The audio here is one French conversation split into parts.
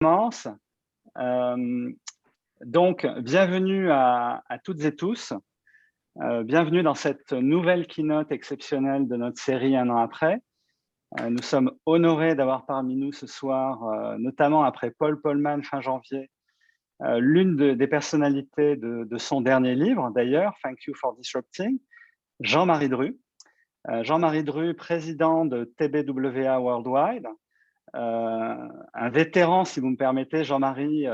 Commence. Euh, donc, bienvenue à toutes et tous. Bienvenue dans cette nouvelle keynote exceptionnelle de notre série Un an après. Nous sommes honorés d'avoir parmi nous ce soir, notamment après Paul Polman fin janvier, l'une des personnalités de son dernier livre, d'ailleurs, Thank You for Disrupting, Jean-Marie Dru. Jean-Marie Dru, président de TBWA Worldwide, un vétéran, si vous me permettez, Jean-Marie,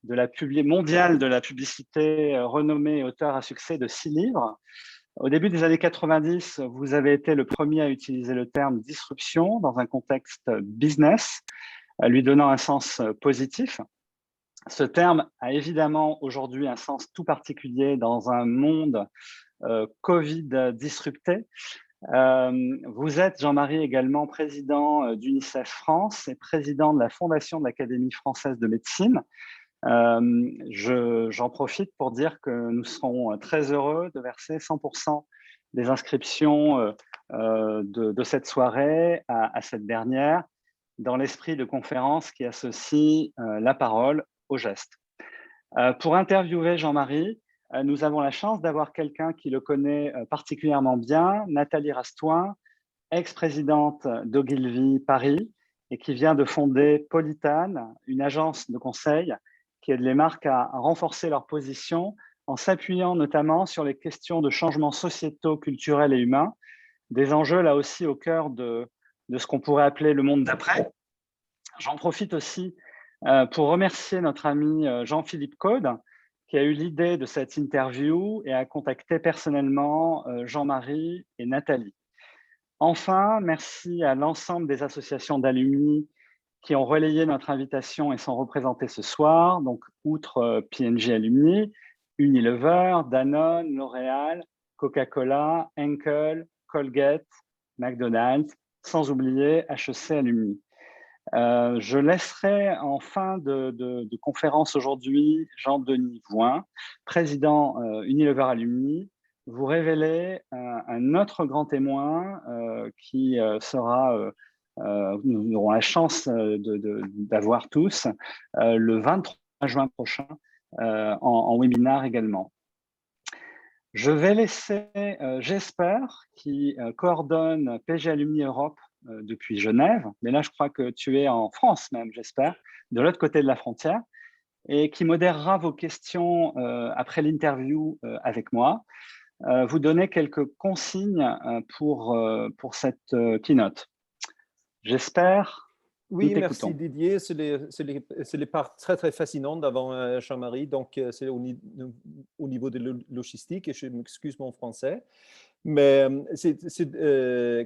mondiale de la publicité, renommé auteur à succès de 6 livres. Au début des années 90, vous avez été le premier à utiliser le terme disruption dans un contexte business, lui donnant un sens positif. Ce terme a évidemment aujourd'hui un sens tout particulier dans un monde Covid disrupté. Vous êtes, Jean-Marie, également président d'UNICEF France et président de la Fondation de l'Académie française de médecine. J'en profite pour dire que nous serons très heureux de verser 100% des inscriptions de cette soirée à cette dernière, dans l'esprit de conférence qui associe la parole au geste. Pour interviewer Jean-Marie, nous avons la chance d'avoir quelqu'un qui le connaît particulièrement bien, Nathalie Rastoin, ex-présidente d'Ogilvy Paris et qui vient de fonder Polytane, une agence de conseil qui aide les marques à renforcer leur position en s'appuyant notamment sur les questions de changements sociétaux, culturels et humains, des enjeux là aussi au cœur de ce qu'on pourrait appeler le monde d'après. J'en profite aussi pour remercier notre ami Jean-Philippe Caude, qui a eu l'idée de cette interview et a contacté personnellement Jean-Marie et Nathalie. Enfin, merci à l'ensemble des associations d'alumni qui ont relayé notre invitation et sont représentées ce soir, donc outre P&G Alumni, Unilever, Danone, L'Oréal, Coca-Cola, Henkel, Colgate, McDonald's, sans oublier HEC Alumni. Je laisserai en fin de conférence aujourd'hui Jean-Denis Voin, président Unilever Alumni, vous révéler un autre grand témoin qui sera, nous aurons la chance d'avoir tous, le 23 juin prochain en webinaire également. Je vais laisser Jesper, qui coordonne PG Alumni Europe depuis Genève, mais là je crois que tu es en France même, j'espère, de l'autre côté de la frontière, et qui modérera vos questions après l'interview avec moi. Vous donner quelques consignes pour cette keynote. J'espère. Oui, merci Didier. C'est les parts très, très fascinantes d'avant Jean-Marie. Donc, c'est au niveau de la logistique, et je m'excuse mon français. Mais c'est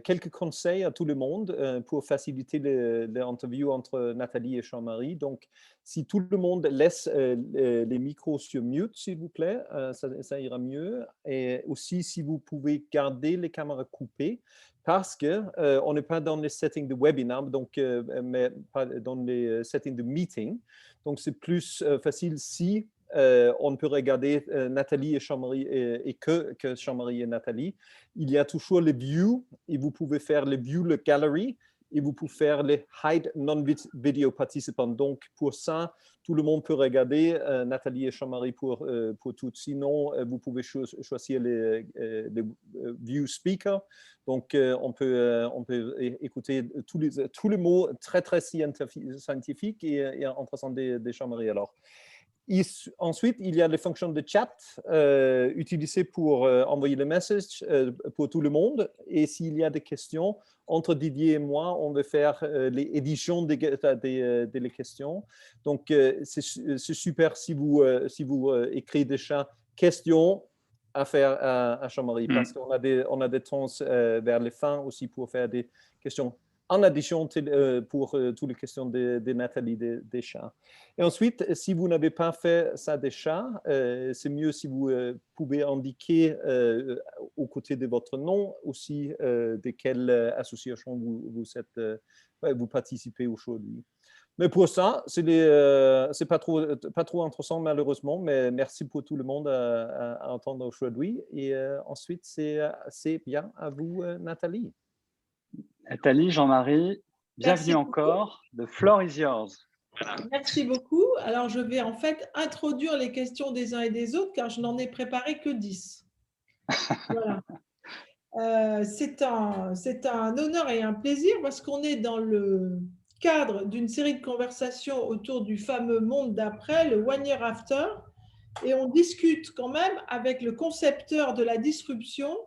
quelques conseils à tout le monde pour faciliter l'interview entre Nathalie et Jean-Marie. Donc, si tout le monde laisse les micros sur mute, s'il vous plaît, ça ira mieux. Et aussi, si vous pouvez garder les caméras coupées, parce qu'on n'est pas dans les settings de webinar, donc, mais pas dans les settings de meeting. Donc, c'est plus facile si on peut regarder Nathalie et Jean-Marie et que Jean-Marie et Nathalie. Il y a toujours les views et vous pouvez faire les view, le gallery, et vous pouvez faire les hide non-video participants. Donc, pour ça, tout le monde peut regarder Nathalie et Jean-Marie pour tout. Sinon, vous pouvez choisir les view speakers. Donc, on peut écouter tous les mots très, très scientifiques et intéressants de Jean-Marie. Alors, ensuite, il y a les fonctions de chat utilisées pour envoyer les messages pour tout le monde. Et s'il y a des questions, entre Didier et moi, on va faire les éditions des questions. Donc, c'est super si vous écrivez déjà questions à faire à Jean-Marie, parce qu'on a des temps vers les fins aussi pour faire des questions en addition pour toutes les questions de Nathalie Deschamps. Et ensuite, si vous n'avez pas fait ça déjà, c'est mieux si vous pouvez indiquer aux côtés de votre nom aussi de quelle association vous participez aujourd'hui. Mais pour ça, c'est pas trop intéressant malheureusement, mais merci pour tout le monde à entendre aujourd'hui. Et ensuite, c'est bien à vous, Nathalie. Nathalie, Jean-Marie, bienvenue Merci. encore. The floor is yours. Merci beaucoup. Alors, je vais en fait introduire les questions des uns et des autres car je n'en ai préparé que 10. Voilà. C'est un honneur et un plaisir parce qu'on est dans le cadre d'une série de conversations autour du fameux monde d'après, le One Year After, et on discute quand même avec le concepteur de la disruption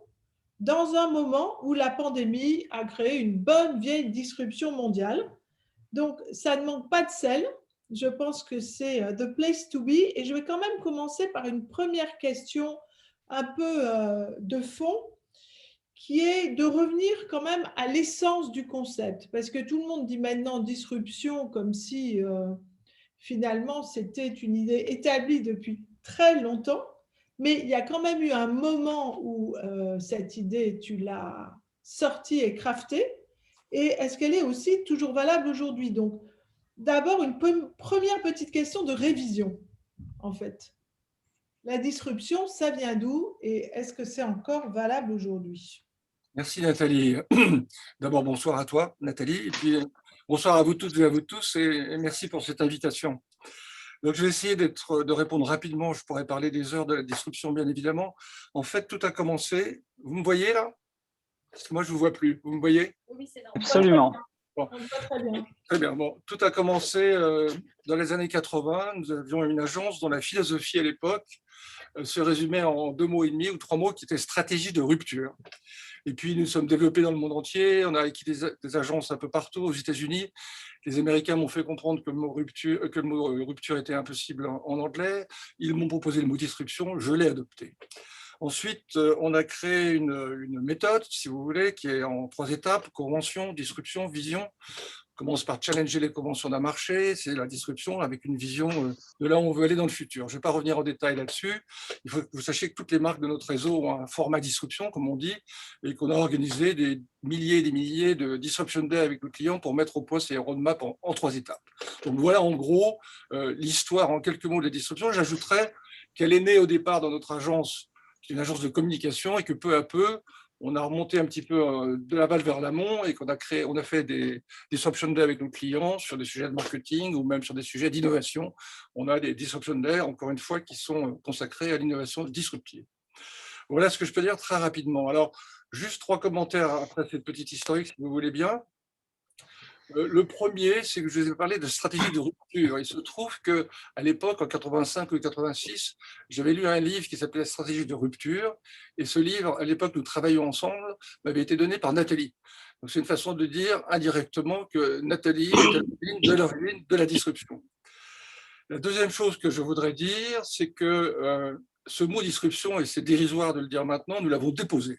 dans un moment où la pandémie a créé une bonne vieille disruption mondiale. Donc, ça ne manque pas de sel. Je pense que c'est the place to be. Et je vais quand même commencer par une première question un peu de fond, qui est de revenir quand même à l'essence du concept. Parce que tout le monde dit maintenant disruption comme si finalement c'était une idée établie depuis très longtemps. Mais il y a quand même eu un moment où cette idée, tu l'as sortie et craftée. Et est-ce qu'elle est aussi toujours valable aujourd'hui? Donc, d'abord, une première petite question de révision, en fait. La disruption, ça vient d'où et est-ce que c'est encore valable aujourd'hui? Merci Nathalie. D'abord, bonsoir à toi Nathalie, et puis bonsoir à vous toutes et à vous tous, et merci pour cette invitation. Donc, je vais essayer de répondre rapidement. Je pourrais parler des heures de la disruption, bien évidemment. En fait, tout a commencé. Vous me voyez là? Parce que moi, je ne vous vois plus. Vous me voyez? Oui, c'est normal. Absolument. Bon. On voit très bien. Très bien. Bon, tout a commencé dans les années 80. Nous avions une agence dont la philosophie à l'époque se résumait en 2 mots et demi ou 3 mots qui étaient stratégie de rupture. Et puis, nous sommes développés dans le monde entier. On a acquis des agences un peu partout aux États-Unis. Les Américains m'ont fait comprendre que le mot rupture était impossible en anglais. Ils m'ont proposé le mot disruption. Je l'ai adopté. Ensuite, on a créé une méthode, si vous voulez, qui est en 3 étapes: convention, disruption, vision. On commence par challenger les conventions d'un marché, c'est la disruption avec une vision de là où on veut aller dans le futur. Je ne vais pas revenir en détail là-dessus. Il faut que vous sachiez que toutes les marques de notre réseau ont un format disruption, comme on dit, et qu'on a organisé des milliers et des milliers de disruption day avec nos clients pour mettre au point ces roadmaps en 3 étapes. Donc voilà en gros l'histoire en quelques mots de la disruption. J'ajouterais qu'elle est née au départ dans notre agence, qui est une agence de communication, et que peu à peu, on a remonté un petit peu de l'aval vers l'amont et on a fait des disruption day avec nos clients sur des sujets de marketing ou même sur des sujets d'innovation. On a des disruption day, encore une fois, qui sont consacrés à l'innovation disruptive. Voilà ce que je peux dire très rapidement. Alors, juste 3 commentaires après cette petite historique, si vous voulez bien. Le premier, c'est que je vous ai parlé de stratégie de rupture. Il se trouve qu'à l'époque, en 85 ou 86, j'avais lu un livre qui s'appelait Stratégie de rupture. Et ce livre, à l'époque, nous travaillions ensemble, m'avait été donné par Nathalie. Donc, c'est une façon de dire indirectement que Nathalie est à l'origine de la disruption. La deuxième chose que je voudrais dire, c'est que ce mot disruption, et c'est dérisoire de le dire maintenant, nous l'avons déposé.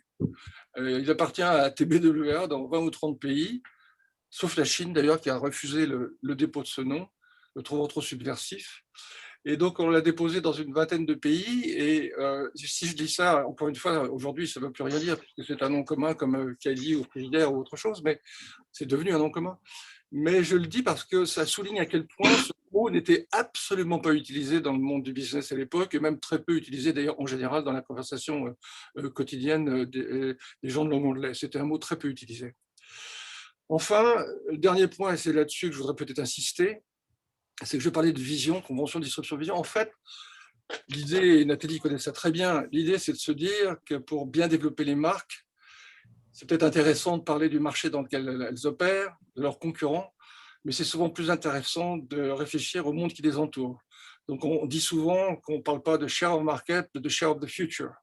Il appartient à TBWA dans 20 ou 30 pays, sauf la Chine d'ailleurs, qui a refusé le dépôt de ce nom, le trouvant trop subversif. Et donc, on l'a déposé dans une vingtaine de pays. Et si je dis ça, encore une fois, aujourd'hui, ça ne veut plus rien dire, puisque c'est un nom commun comme Kali ou Frigidaire ou autre chose, mais c'est devenu un nom commun. Mais je le dis parce que ça souligne à quel point ce mot n'était absolument pas utilisé dans le monde du business à l'époque, et même très peu utilisé d'ailleurs en général dans la conversation quotidienne des gens de langue anglaise. C'était un mot très peu utilisé. Enfin, le dernier point, et c'est là-dessus que je voudrais peut-être insister, c'est que je parlais de vision, convention, disruption, vision. En fait, l'idée, et Nathalie connaît ça très bien, l'idée c'est de se dire que pour bien développer les marques, c'est peut-être intéressant de parler du marché dans lequel elles opèrent, de leurs concurrents, mais c'est souvent plus intéressant de réfléchir au monde qui les entoure. Donc on dit souvent qu'on ne parle pas de share of market, mais de share of the future.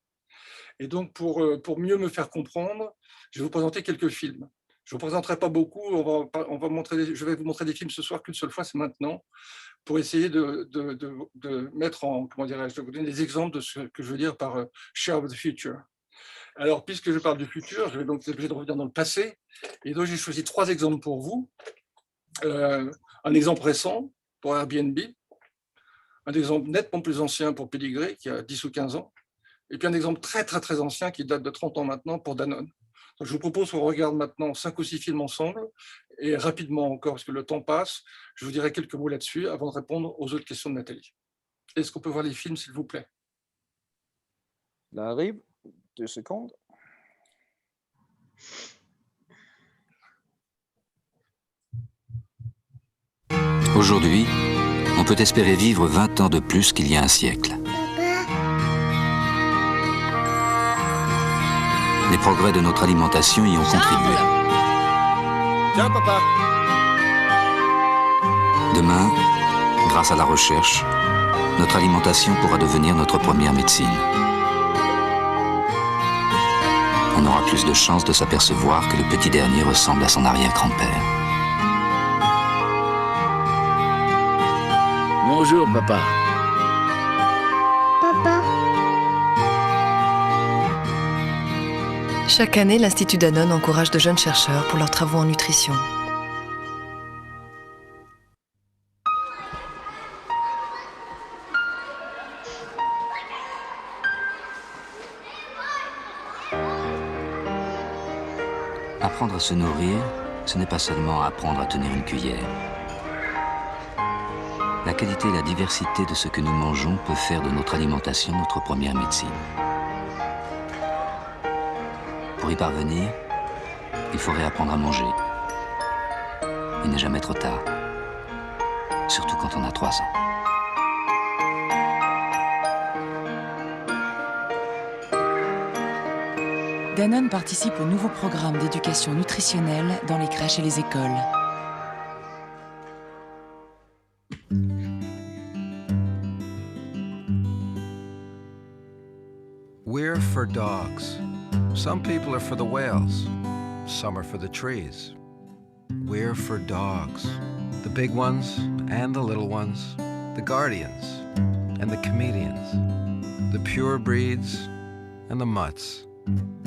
Et donc pour mieux me faire comprendre, je vais vous présenter quelques films. Je ne vous présenterai pas beaucoup, je vais vous montrer des films ce soir qu'une seule fois, c'est maintenant, pour essayer de mettre en, comment dirais-je, de vous donner des exemples de ce que je veux dire par share of the future. Alors, puisque je parle du futur, je vais donc être obligé de revenir dans le passé. Et donc, j'ai choisi 3 exemples pour vous. Un exemple récent pour Airbnb, un exemple nettement plus ancien pour Pedigree, qui a 10 ou 15 ans, et puis un exemple très, très, très ancien qui date de 30 ans maintenant pour Danone. Donc, je vous propose qu'on regarde maintenant 5 ou 6 films ensemble, et rapidement encore, parce que le temps passe, je vous dirai quelques mots là-dessus avant de répondre aux autres questions de Nathalie. Est-ce qu'on peut voir les films, s'il vous plaît? Là arrive, 2 secondes. Aujourd'hui, on peut espérer vivre 20 ans de plus qu'il y a un siècle. Les progrès de notre alimentation y ont contribué. Tiens, papa. Demain, grâce à la recherche, notre alimentation pourra devenir notre première médecine. On aura plus de chances de s'apercevoir que le petit dernier ressemble à son arrière-grand-père. Bonjour, papa. Papa. Chaque année, l'Institut Danone encourage de jeunes chercheurs pour leurs travaux en nutrition. Apprendre à se nourrir, ce n'est pas seulement apprendre à tenir une cuillère. La qualité et la diversité de ce que nous mangeons peut faire de notre alimentation notre première médecine. Pour y parvenir, il faut réapprendre à manger. Il n'est jamais trop tard, surtout quand on a 3 ans. Danone participe au nouveau programme d'éducation nutritionnelle dans les crèches et les écoles. We're for dogs. Some people are for the whales. Some are for the trees. We're for dogs. The big ones and the little ones. The guardians and the comedians. The pure breeds and the mutts.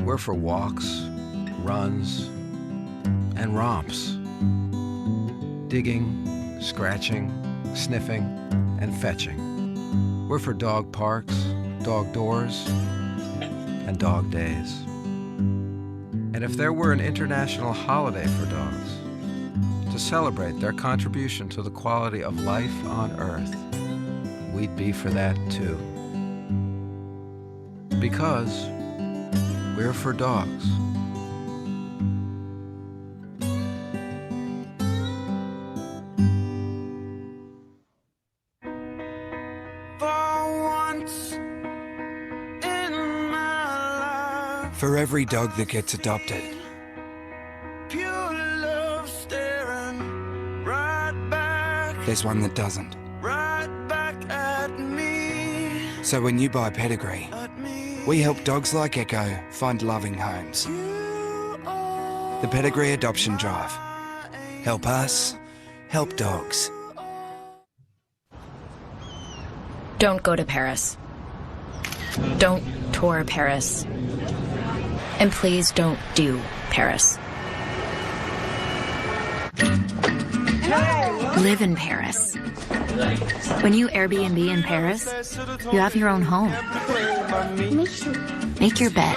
We're for walks, runs, and romps. Digging, scratching, sniffing, and fetching. We're for dog parks, dog doors, and dog days. And if there were an international holiday for dogs, to celebrate their contribution to the quality of life on Earth, we'd be for that too. Because we're for dogs. For every dog that gets adopted, there's one that doesn't. So when you buy Pedigree, we help dogs like Echo find loving homes. The Pedigree Adoption Drive. Help us, help dogs. Don't go to Paris. Don't tour Paris. And please don't do Paris. Live in Paris. When you Airbnb in Paris, you have your own home. Make your bed.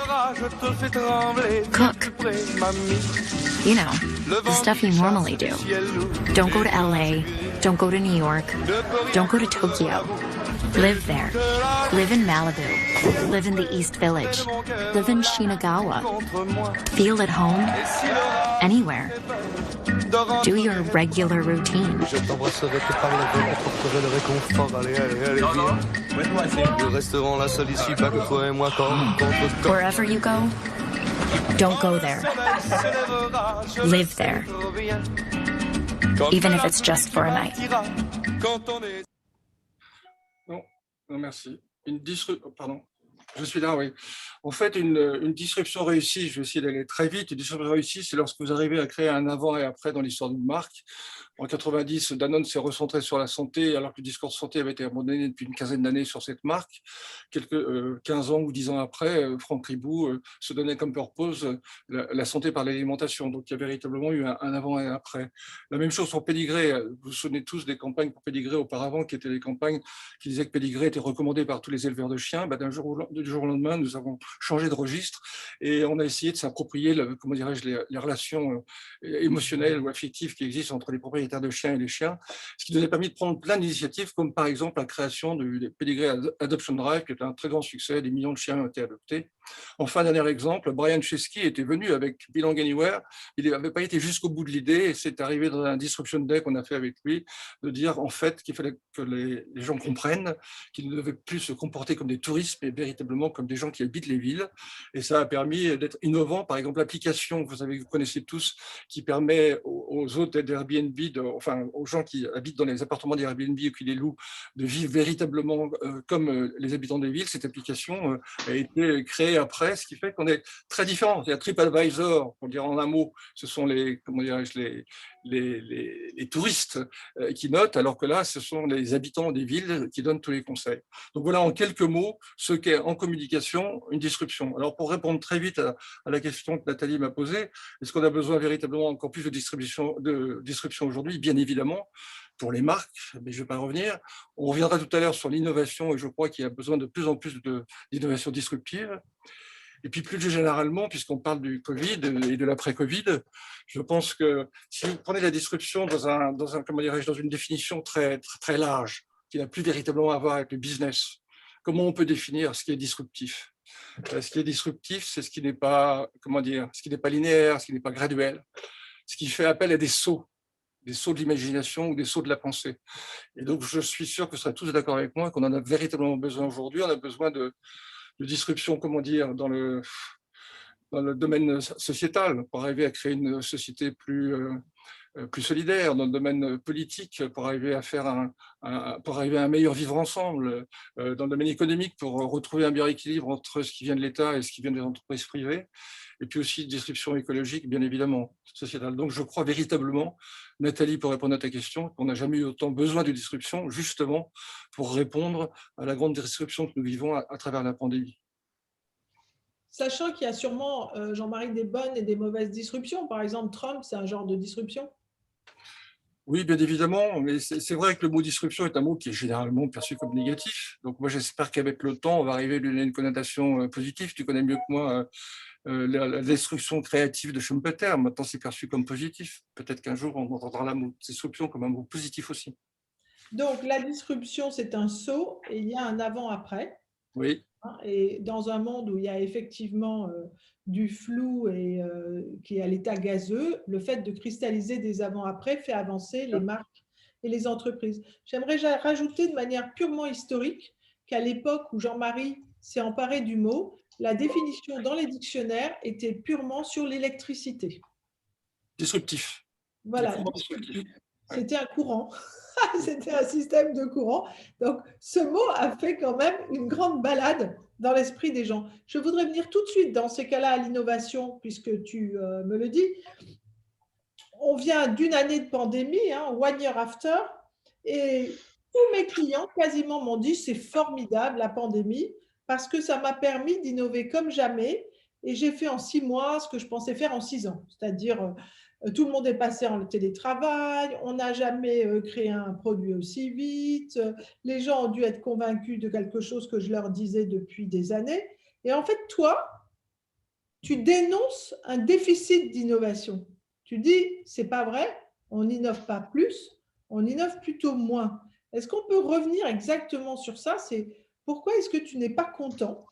Cook. You know, the stuff you normally do. Don't go to LA. Don't go to New York. Don't go to Tokyo. Live there. Live in Malibu. Live in the East Village. Live in Shinagawa. Feel at home. Anywhere. Do your regular routine. Wherever you go, don't go there. Live there. Even if it's just for a night. Non, merci. Pardon. Je suis là, oui. En fait, une disruption réussie, je vais essayer d'aller très vite, une disruption réussie, c'est lorsque vous arrivez à créer un avant et après dans l'histoire d'une marque. En 90, Danone s'est recentré sur la santé, alors que le discours de santé avait été abandonné depuis une quinzaine d'années sur cette marque. 15 ans ou 10 ans après, Franck Ribou se donnait comme purpose la santé par l'alimentation. Donc, il y a véritablement eu un avant et un après. La même chose pour Pédigré. Vous vous souvenez tous des campagnes pour Pédigré auparavant, qui étaient des campagnes qui disaient que Pédigré était recommandé par tous les éleveurs de chiens. Du jour au lendemain, nous avons changé de registre et on a essayé de s'approprier, comment dirais-je, les relations émotionnelles ou affectives qui existent entre les propriétaires de chiens et les chiens, ce qui nous a permis de prendre plein d'initiatives, comme par exemple la création du Pedigree Adoption Drive, qui est un très grand succès, des millions de chiens ont été adoptés. Enfin, dernier exemple, Brian Chesky était venu avec Belong Anywhere. Il n'avait pas été jusqu'au bout de l'idée et c'est arrivé dans un Disruption Day qu'on a fait avec lui, de dire en fait qu'il fallait que les gens comprennent qu'ils ne devaient plus se comporter comme des touristes, mais véritablement comme des gens qui habitent les villes. Et ça a permis d'être innovant. Par exemple, l'application, vous connaissez tous, qui permet aux hôtes d'Airbnb, enfin aux gens qui habitent dans les appartements d'Airbnb ou qui les louent, de vivre véritablement comme les habitants des villes. Cette application a été créée après, ce qui fait qu'on est très différents. Il y a TripAdvisor, pour dire en un mot, ce sont les touristes qui notent, alors que là, ce sont les habitants des villes qui donnent tous les conseils. Donc voilà en quelques mots ce qu'est en communication une disruption. Alors pour répondre très vite à la question que Nathalie m'a posée, est-ce qu'on a besoin véritablement encore plus de disruption aujourd'hui? Bien évidemment, pour les marques, mais je ne vais pas revenir. On reviendra tout à l'heure sur l'innovation et je crois qu'il y a besoin de plus en plus d'innovation disruptive. Et puis plus généralement, puisqu'on parle du Covid et de l'après-Covid, je pense que si vous prenez la disruption dans une définition très, très, très large, qui n'a plus véritablement à voir avec le business, comment on peut définir ce qui est disruptif? Ce qui est disruptif, c'est ce qui n'est pas, ce qui n'est pas linéaire, ce qui n'est pas graduel, ce qui fait appel à des sauts de l'imagination ou des sauts de la pensée. Et donc, je suis sûr que vous serez tous d'accord avec moi qu'on en a véritablement besoin aujourd'hui. On a besoin de disruption, dans le domaine sociétal, pour arriver à créer une société plus solidaire, dans le domaine politique, pour arriver à un meilleur vivre ensemble, dans le domaine économique, pour retrouver un meilleur équilibre entre ce qui vient de l'État et ce qui vient des entreprises privées, et puis aussi disruption écologique, bien évidemment, sociétale. Donc je crois véritablement, Nathalie, pour répondre à ta question, qu'on n'a jamais eu autant besoin de disruption, justement pour répondre à la grande disruption que nous vivons à travers la pandémie. Sachant qu'il y a sûrement, Jean-Marie, des bonnes et des mauvaises disruptions. Par exemple, Trump, c'est un genre de disruption. Oui, bien évidemment, mais c'est vrai que le mot disruption est un mot qui est généralement perçu comme négatif. Donc moi, j'espère qu'avec le temps, on va arriver à une connotation positive. Tu connais mieux que moi la destruction créative de Schumpeter. Maintenant, c'est perçu comme positif. Peut-être qu'un jour, on entendra la mot disruption comme un mot positif aussi. Donc, la disruption, c'est un saut et il y a un avant-après. Oui. Et dans un monde où il y a effectivement du flou et qui est à l'état gazeux, le fait de cristalliser des avant-après fait avancer les marques et les entreprises. J'aimerais rajouter de manière purement historique qu'à l'époque où Jean-Marie s'est emparé du mot, la définition dans les dictionnaires était purement sur l'électricité. Disruptif. Voilà, disruptif. C'était un courant. C'était un système de courant. Donc, ce mot a fait quand même une grande balade dans l'esprit des gens. Je voudrais venir tout de suite dans ces cas-là à l'innovation, puisque tu me le dis. On vient d'une année de pandémie, 1 year after, et tous mes clients quasiment m'ont dit c'est formidable la pandémie, parce que ça m'a permis d'innover comme jamais, et j'ai fait en 6 mois ce que je pensais faire en 6 ans, c'est-à-dire tout le monde est passé en télétravail, on n'a jamais créé un produit aussi vite, les gens ont dû être convaincus de quelque chose que je leur disais depuis des années. Et en fait, toi, tu dénonces un déficit d'innovation. Tu dis, c'est pas vrai, on n'innove pas plus, on innove plutôt moins. Est-ce qu'on peut revenir exactement sur ça? C'est pourquoi est-ce que tu n'es pas content?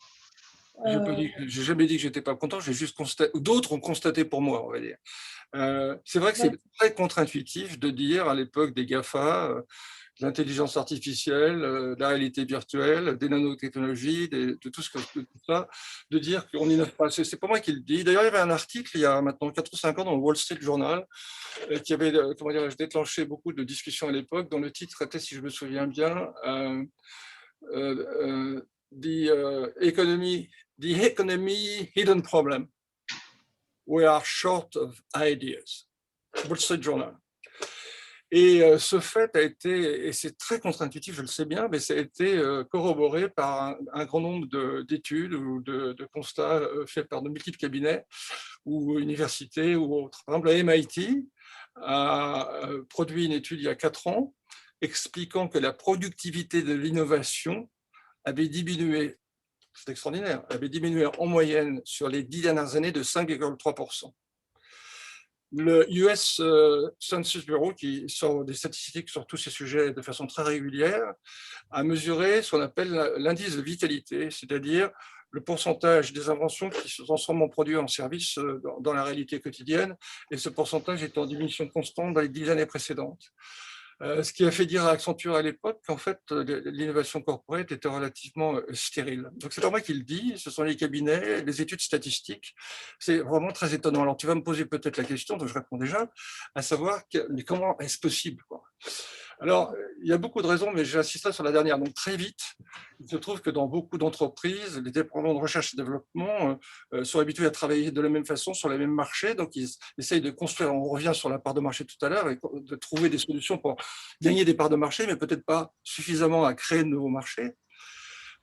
Je n'ai jamais dit que je n'étais pas content, j'ai juste constaté, d'autres ont constaté pour moi, on va dire. C'est vrai que c'est très contre-intuitif de dire à l'époque des GAFA, l'intelligence artificielle, la réalité virtuelle, des nanotechnologies, de tout ça, de dire qu'on n'innove pas. C'est pas moi qui le dis. D'ailleurs, il y avait un article il y a maintenant 4 ou 5 ans dans le Wall Street Journal qui avait déclenché beaucoup de discussions à l'époque, dont le titre était, si je me souviens bien, The economy hidden problem. We are short of ideas. Wall Street Journal. Et ce fait a été, et c'est très contre-intuitif, je le sais bien, mais ça a été corroboré par un grand nombre d'études ou de constats faits par de multiples cabinets ou universités ou autres. Par exemple, la MIT a produit une étude il y a 4 ans expliquant que la productivité de l'innovation avait diminué, c'est extraordinaire, avait diminué en moyenne sur les 10 dernières années de 5,3%. Le US Census Bureau, qui sort des statistiques sur tous ces sujets de façon très régulière, a mesuré ce qu'on appelle l'indice de vitalité, c'est-à-dire le pourcentage des inventions qui se transforment en produits en services dans la réalité quotidienne, et ce pourcentage est en diminution constante dans les 10 années précédentes. Ce qui a fait dire à Accenture à l'époque qu'en fait, l'innovation corporate était relativement stérile. Donc, c'est pas moi qui le dis, ce sont les cabinets, les études statistiques. C'est vraiment très étonnant. Alors, tu vas me poser peut-être la question, donc je réponds déjà, à savoir, mais comment est-ce possible, quoi ? Alors, il y a beaucoup de raisons, mais j'insisterai sur la dernière. Donc, très vite, il se trouve que dans beaucoup d'entreprises, les départements de recherche et développement sont habitués à travailler de la même façon sur les mêmes marchés. Donc, ils essayent de construire, on revient sur la part de marché tout à l'heure, et de trouver des solutions pour gagner des parts de marché, mais peut-être pas suffisamment à créer de nouveaux marchés.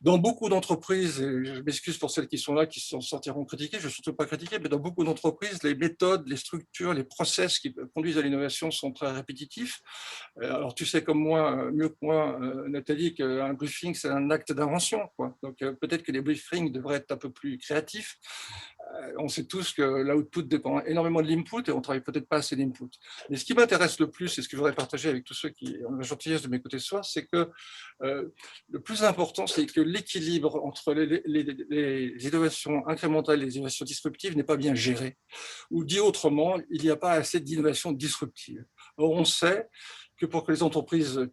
Dans beaucoup d'entreprises, et je m'excuse pour celles qui sont là, qui s'en sortiront critiquées, je ne vais surtout pas critiquer, mais dans beaucoup d'entreprises, les méthodes, les structures, les process qui conduisent à l'innovation sont très répétitifs. Alors, tu sais comme moi, mieux que moi, Nathalie, qu'un briefing, c'est un acte d'invention, quoi. Donc, peut-être que les briefings devraient être un peu plus créatifs. On sait tous que l'output dépend énormément de l'input et on ne travaille peut-être pas assez d'input. Mais ce qui m'intéresse le plus, et ce que je voudrais partager avec tous ceux qui ont la gentillesse de m'écouter ce soir, c'est que le plus important, c'est que l'équilibre entre les innovations incrémentales et les innovations disruptives n'est pas bien géré. Ou dit autrement, il n'y a pas assez d'innovations disruptives. Or, on sait que pour que les entreprises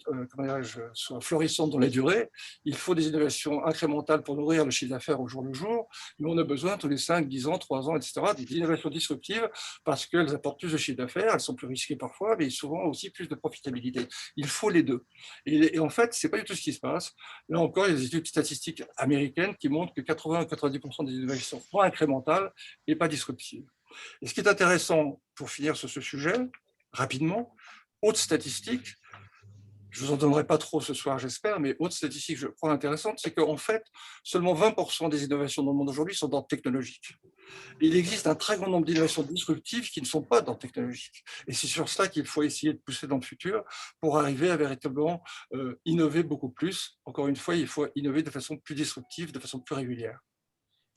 soient florissantes dans la durée, il faut des innovations incrémentales pour nourrir le chiffre d'affaires au jour le jour, mais on a besoin tous les 5, 10 ans, 3 ans, etc., des innovations disruptives parce qu'elles apportent plus de chiffre d'affaires, elles sont plus risquées parfois, mais souvent aussi plus de profitabilité. Il faut les deux. Et en fait, ce n'est pas du tout ce qui se passe. Là encore, il y a des études statistiques américaines qui montrent que 80 à 90% des innovations sont incrémentales et pas disruptives. Et ce qui est intéressant, pour finir sur ce sujet, rapidement, autre statistique, je ne vous en donnerai pas trop ce soir, j'espère, mais autre statistique, je crois intéressante, c'est qu'en fait, seulement 20% des innovations dans le monde aujourd'hui sont d'ordre technologique. Il existe un très grand nombre d'innovations disruptives qui ne sont pas d'ordre technologique. Et c'est sur cela qu'il faut essayer de pousser dans le futur pour arriver à véritablement innover beaucoup plus. Encore une fois, il faut innover de façon plus disruptive, de façon plus régulière.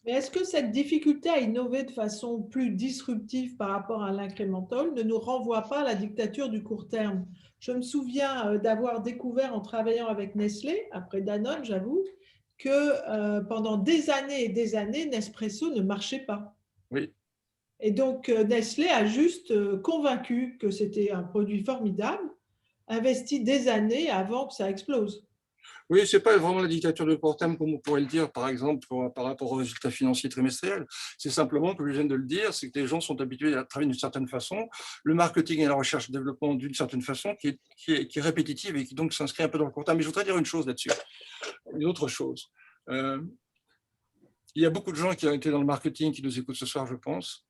Mais est-ce que cette difficulté à innover de façon plus disruptive par rapport à l'incrémental ne nous renvoie pas à la dictature du court terme ? Je me souviens d'avoir découvert en travaillant avec Nestlé, après Danone, j'avoue, que pendant des années et des années, Nespresso ne marchait pas. Oui. Et donc, Nestlé a juste convaincu que c'était un produit formidable, investi des années avant que ça explose. Oui, ce n'est pas vraiment la dictature de court terme, comme on pourrait le dire, par exemple, par rapport aux résultats financiers trimestriels. C'est simplement, comme je viens de le dire, c'est que les gens sont habitués à travailler d'une certaine façon, le marketing et la recherche et le développement d'une certaine façon qui est répétitive et qui donc s'inscrit un peu dans le court terme. Mais je voudrais dire une chose là-dessus, une autre chose. Il y a beaucoup de gens qui ont été dans le marketing qui nous écoutent ce soir, je pense.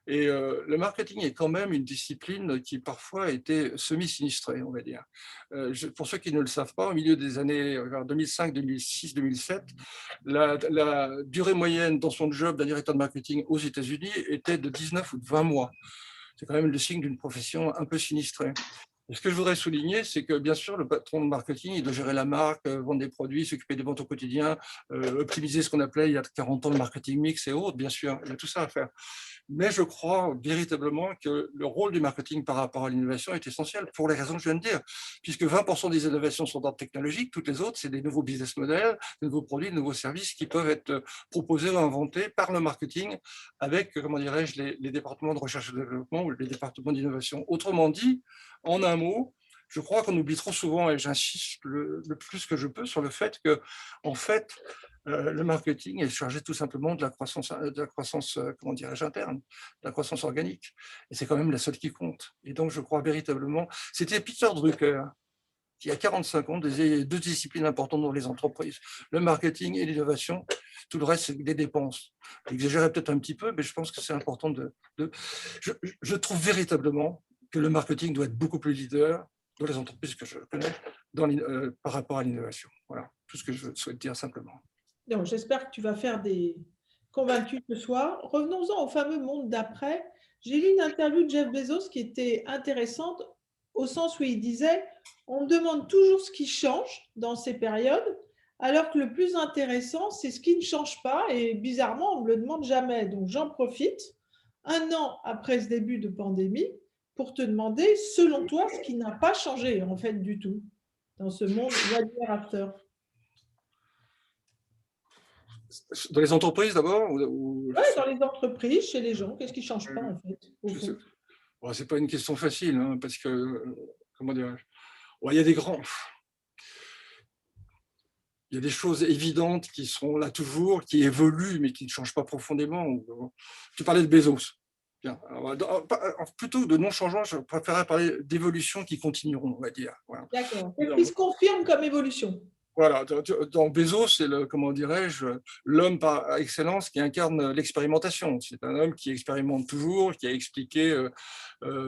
Et le marketing est quand même une discipline qui parfois a été semi-sinistrée, on va dire. Pour ceux qui ne le savent pas, au milieu des années 2005, 2006, 2007, la durée moyenne dans son job d'un directeur de marketing aux États-Unis était de 19 ou de 20 mois. C'est quand même le signe d'une profession un peu sinistrée. Et ce que je voudrais souligner, c'est que bien sûr, le patron de marketing, il doit gérer la marque, vendre des produits, s'occuper des ventes au quotidien, optimiser ce qu'on appelait il y a 40 ans le marketing mix et autres, bien sûr, il y a tout ça à faire. Mais je crois véritablement que le rôle du marketing par rapport à l'innovation est essentiel pour les raisons que je viens de dire, puisque 20% des innovations sont d'ordre technologique, toutes les autres, c'est des nouveaux business models, de nouveaux produits, de nouveaux services qui peuvent être proposés ou inventés par le marketing avec, comment dirais-je, les départements de recherche et de développement ou les départements d'innovation. Autrement dit, en un mot, je crois qu'on oublie trop souvent, et j'insiste le plus que je peux sur le fait que, en fait, le marketing est chargé tout simplement de la croissance comment dirais-je, interne, de la croissance organique. Et c'est quand même la seule qui compte. Et donc, je crois véritablement... C'était Peter Drucker, qui, il y a 45 ans, disait deux disciplines importantes dans les entreprises, le marketing et l'innovation. Tout le reste, c'est des dépenses. J'exagérais peut-être un petit peu, mais je pense que c'est important Je trouve véritablement que le marketing doit être beaucoup plus leader dans les entreprises que je connais par rapport à l'innovation. Voilà, tout ce que je souhaite dire simplement. J'espère que tu vas faire des convaincus ce soir. Revenons-en au fameux monde d'après. J'ai lu une interview de Jeff Bezos qui était intéressante au sens où il disait « On me demande toujours ce qui change dans ces périodes, alors que le plus intéressant, c'est ce qui ne change pas et bizarrement, on ne me le demande jamais. » Donc, j'en profite, 1 an après ce début de pandémie, pour te demander, selon toi, ce qui n'a pas changé en fait du tout dans ce monde what year after. Dans les entreprises d'abord Oui, dans les entreprises, chez les gens, qu'est-ce qui ne change pas en fait Bon, c'est pas une question facile, hein, parce que, comment dirais-je, il y a des grands... Il y a des choses évidentes qui sont là toujours, qui évoluent, mais qui ne changent pas profondément. Tu parlais de Bezos. Bien. Alors, plutôt que de non-changement, je préférerais parler d'évolution qui continueront, on va dire. Voilà. D'accord. Et qui se confirme comme évolution. Voilà, dans Bezos, c'est comment dirais-je, l'homme par excellence qui incarne l'expérimentation. C'est un homme qui expérimente toujours, qui a expliqué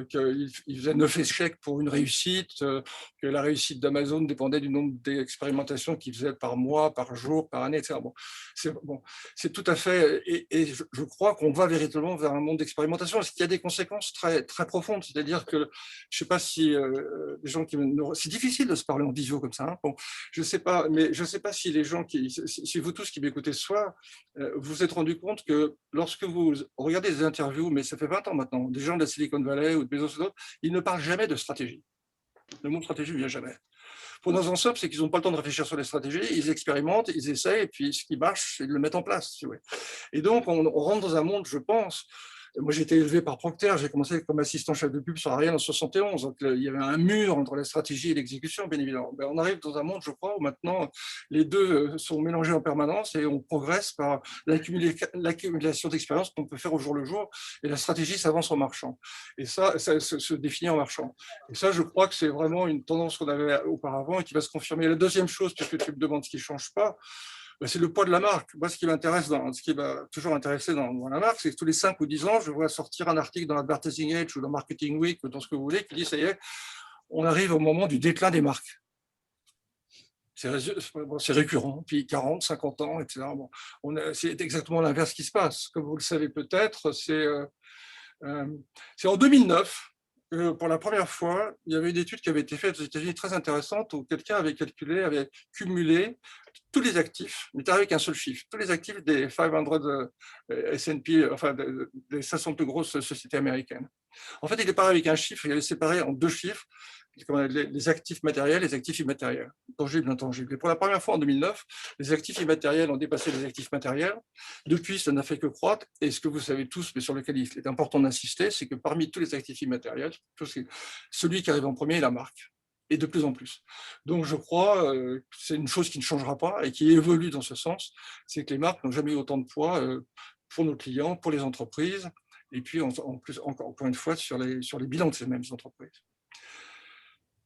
qu'il faisait 9 échecs pour une réussite, que la réussite d'Amazon dépendait du nombre d'expérimentations qu'il faisait par mois, par jour, par année, etc. C'est tout à fait, et je crois qu'on va véritablement vers un monde d'expérimentation, parce qu'il y a des conséquences très, très profondes. C'est-à-dire que, je ne sais pas si les gens qui... C'est difficile de se parler en visio comme ça. Hein. Bon, je ne sais pas, mais je ne sais pas si les gens si vous tous qui m'écoutez ce soir, vous vous êtes rendu compte que lorsque vous regardez des interviews, mais ça fait 20 ans maintenant, des gens de la Silicon Valley ou de Bezos ou d'autres, ils ne parlent jamais de stratégie. Le mot stratégie ne vient jamais. Pour dans un simple, c'est qu'ils n'ont pas le temps de réfléchir sur les stratégies, ils expérimentent, ils essayent, et puis ce qui marche, ils le mettent en place. Et donc, on rentre dans un monde, je pense. Moi, j'ai été élevé par Procter, j'ai commencé comme assistant chef de pub sur Ariane en 71, donc il y avait un mur entre la stratégie et l'exécution, bien évidemment. Ben, on arrive dans un monde, je crois, où maintenant les deux sont mélangés en permanence et on progresse par l'accumulation d'expérience qu'on peut faire au jour le jour, et la stratégie s'avance en marchant. Et ça se définit en marchant. Et ça, je crois que c'est vraiment une tendance qu'on avait auparavant et qui va se confirmer. La deuxième chose, puisque tu me demandes ce qui ne change pas, c'est le poids de la marque. Moi, ce qui m'a toujours intéressé dans la marque, c'est que tous les 5 ou 10 ans, je vois sortir un article dans Advertising Age ou dans Marketing Week ou dans ce que vous voulez, qui dit, ça y est, on arrive au moment du déclin des marques. C'est récurrent, puis 40, 50 ans, etc. Bon, c'est exactement l'inverse qui se passe. Comme vous le savez peut-être, c'est en 2009, pour la première fois, il y avait une étude qui avait été faite aux États-Unis très intéressante où quelqu'un avait cumulé tous les actifs, mais avec un seul chiffre, tous les actifs des 500 S&P, enfin des 500 plus grosses sociétés américaines. En fait, il est pareil avec un chiffre, il avait séparé en 2 chiffres, les actifs matériels et les actifs immatériels, tangibles et intangibles. Et pour la première fois en 2009, les actifs immatériels ont dépassé les actifs matériels. Depuis, ça n'a fait que croître. Et ce que vous savez tous, mais sur lequel il est important d'insister, c'est que parmi tous les actifs immatériels, celui qui arrive en premier est la marque. Et de plus en plus. Donc, je crois que c'est une chose qui ne changera pas et qui évolue dans ce sens, c'est que les marques n'ont jamais eu autant de poids pour nos clients, pour les entreprises, et puis en plus, encore une fois, sur les bilans de ces mêmes entreprises.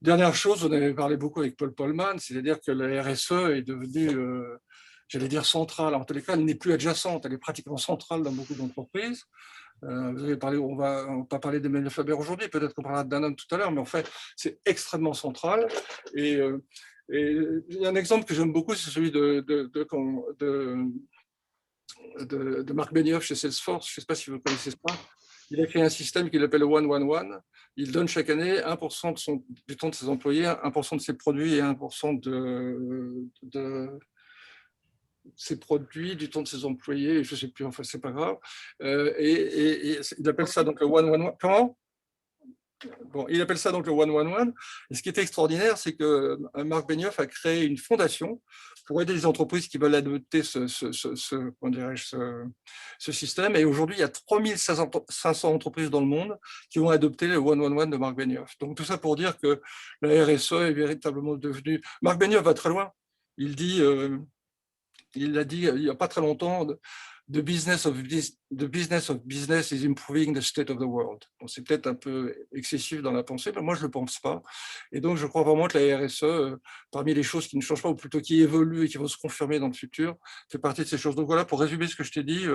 Dernière chose, on avait parlé beaucoup avec Paul Polman, c'est-à-dire que la RSE est devenue, j'allais dire centrale, en tous les cas, elle n'est plus adjacente, elle est pratiquement centrale dans beaucoup d'entreprises. Vous avez parlé, on va pas parler d'Emmanuel Faber aujourd'hui, peut-être qu'on parlera de Danone tout à l'heure, mais en fait, c'est extrêmement central. Et il y a un exemple que j'aime beaucoup, c'est celui de Marc Benioff chez Salesforce. Je ne sais pas si vous connaissez ça. Il a créé un système qu'il appelle le 1-1-1. Il donne chaque année 1% du temps de ses employés, 1% de ses produits et 1% de ses produits, du temps de ses employés, je ne sais plus, enfin, c'est pas grave. Et il appelle ça donc le 1-1-1. Comment ? Bon, il appelle ça donc le 1-1-1. Et ce qui est extraordinaire, c'est que Marc Benioff a créé une fondation pour aider les entreprises qui veulent adopter ce système. Et aujourd'hui, il y a 3500 entreprises dans le monde qui vont adopter le 1-1-1 de Marc Benioff. Donc tout ça pour dire que la RSE est véritablement devenue... Marc Benioff va très loin. Il l'a dit il n'y a pas très longtemps, the business of business is improving the state of the world. Bon, c'est peut-être un peu excessif dans la pensée, mais moi je ne le pense pas. Et donc je crois vraiment que la RSE, parmi les choses qui ne changent pas, ou plutôt qui évoluent et qui vont se confirmer dans le futur, fait partie de ces choses. Donc voilà, pour résumer ce que je t'ai dit,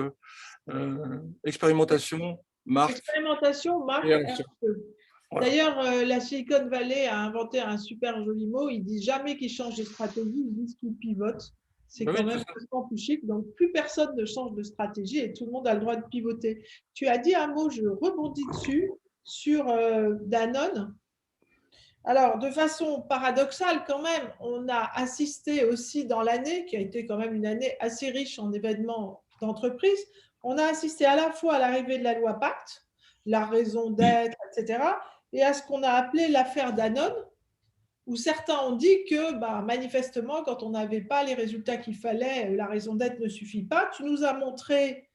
expérimentation, marque. Expérimentation, marque. RSE. Voilà. D'ailleurs, la Silicon Valley a inventé un super joli mot. Ils disent jamais qu'ils changent de stratégie, ils disent qu'ils pivotent. C'est quand même vachement plus chic. Donc, plus personne ne change de stratégie et tout le monde a le droit de pivoter. Tu as dit un mot, je rebondis dessus, sur Danone. Alors, de façon paradoxale quand même, on a assisté aussi dans l'année, qui a été quand même une année assez riche en événements d'entreprise, on a assisté à la fois à l'arrivée de la loi Pacte, la raison d'être, etc., et à ce qu'on a appelé l'affaire Danone, où certains ont dit que manifestement, quand on n'avait pas les résultats qu'il fallait, la raison d'être ne suffit pas. Tu nous as montré,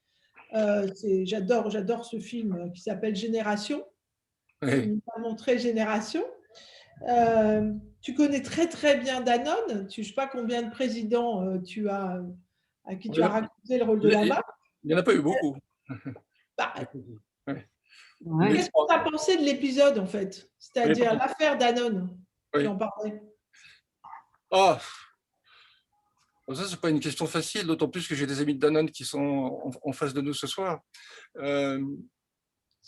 j'adore ce film qui s'appelle Génération. Oui. Tu nous as montré Génération. Tu connais très très bien Danone. Je ne sais pas combien de présidents à qui tu as raconté le rôle de la marque. Il n'y en a pas eu beaucoup. Qu'est-ce que tu as pensé de l'épisode en fait? C'est-à-dire l'affaire Danone. Oui. J'en parlais. Ah, ça, ce n'est pas une question facile, d'autant plus que j'ai des amis de Danone qui sont en face de nous ce soir.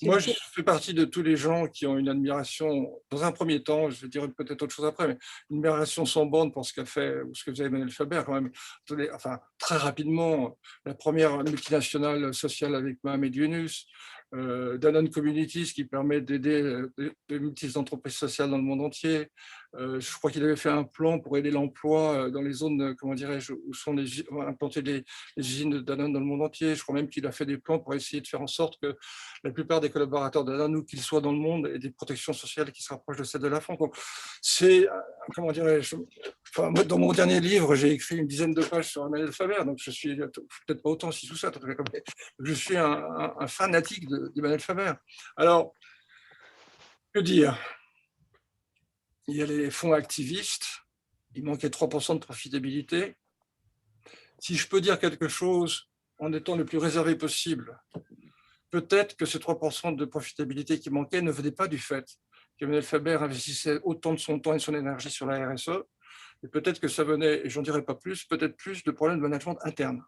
Moi, je fais partie de tous les gens qui ont une admiration, dans un premier temps, je vais dire peut-être autre chose après, mais une admiration sans borne pour ce qu'a fait, ou ce que faisait Emmanuel Faber, quand même. Enfin, très rapidement, la première multinationale sociale avec Mohamed Yunus, Danone Communities qui permet d'aider des multiples entreprises sociales dans le monde entier. Je crois qu'il avait fait un plan pour aider l'emploi dans les zones, comment dirais-je, où sont implantées les usines de Danone dans le monde entier. Je crois même qu'il a fait des plans pour essayer de faire en sorte que la plupart des collaborateurs de Danone, où qu'ils soient dans le monde, aient des protections sociales qui se rapprochent de celles de la France. Donc, c'est, comment dirais-je, enfin, moi, dans mon dernier livre, j'ai écrit une dizaine de pages sur Emmanuel Faber, donc je suis peut-être pas autant 6 ou 7, je suis un fanatique d'Emmanuel Faber. Alors, que dire? Il y a les fonds activistes, il manquait 3% de profitabilité. Si je peux dire quelque chose en étant le plus réservé possible, peut-être que ces 3% de profitabilité qui manquaient ne venaient pas du fait qu'Emmanuel Faber investissait autant de son temps et de son énergie sur la RSE, et peut-être que ça venait, et j'en dirai pas plus, peut-être plus de problèmes de management interne.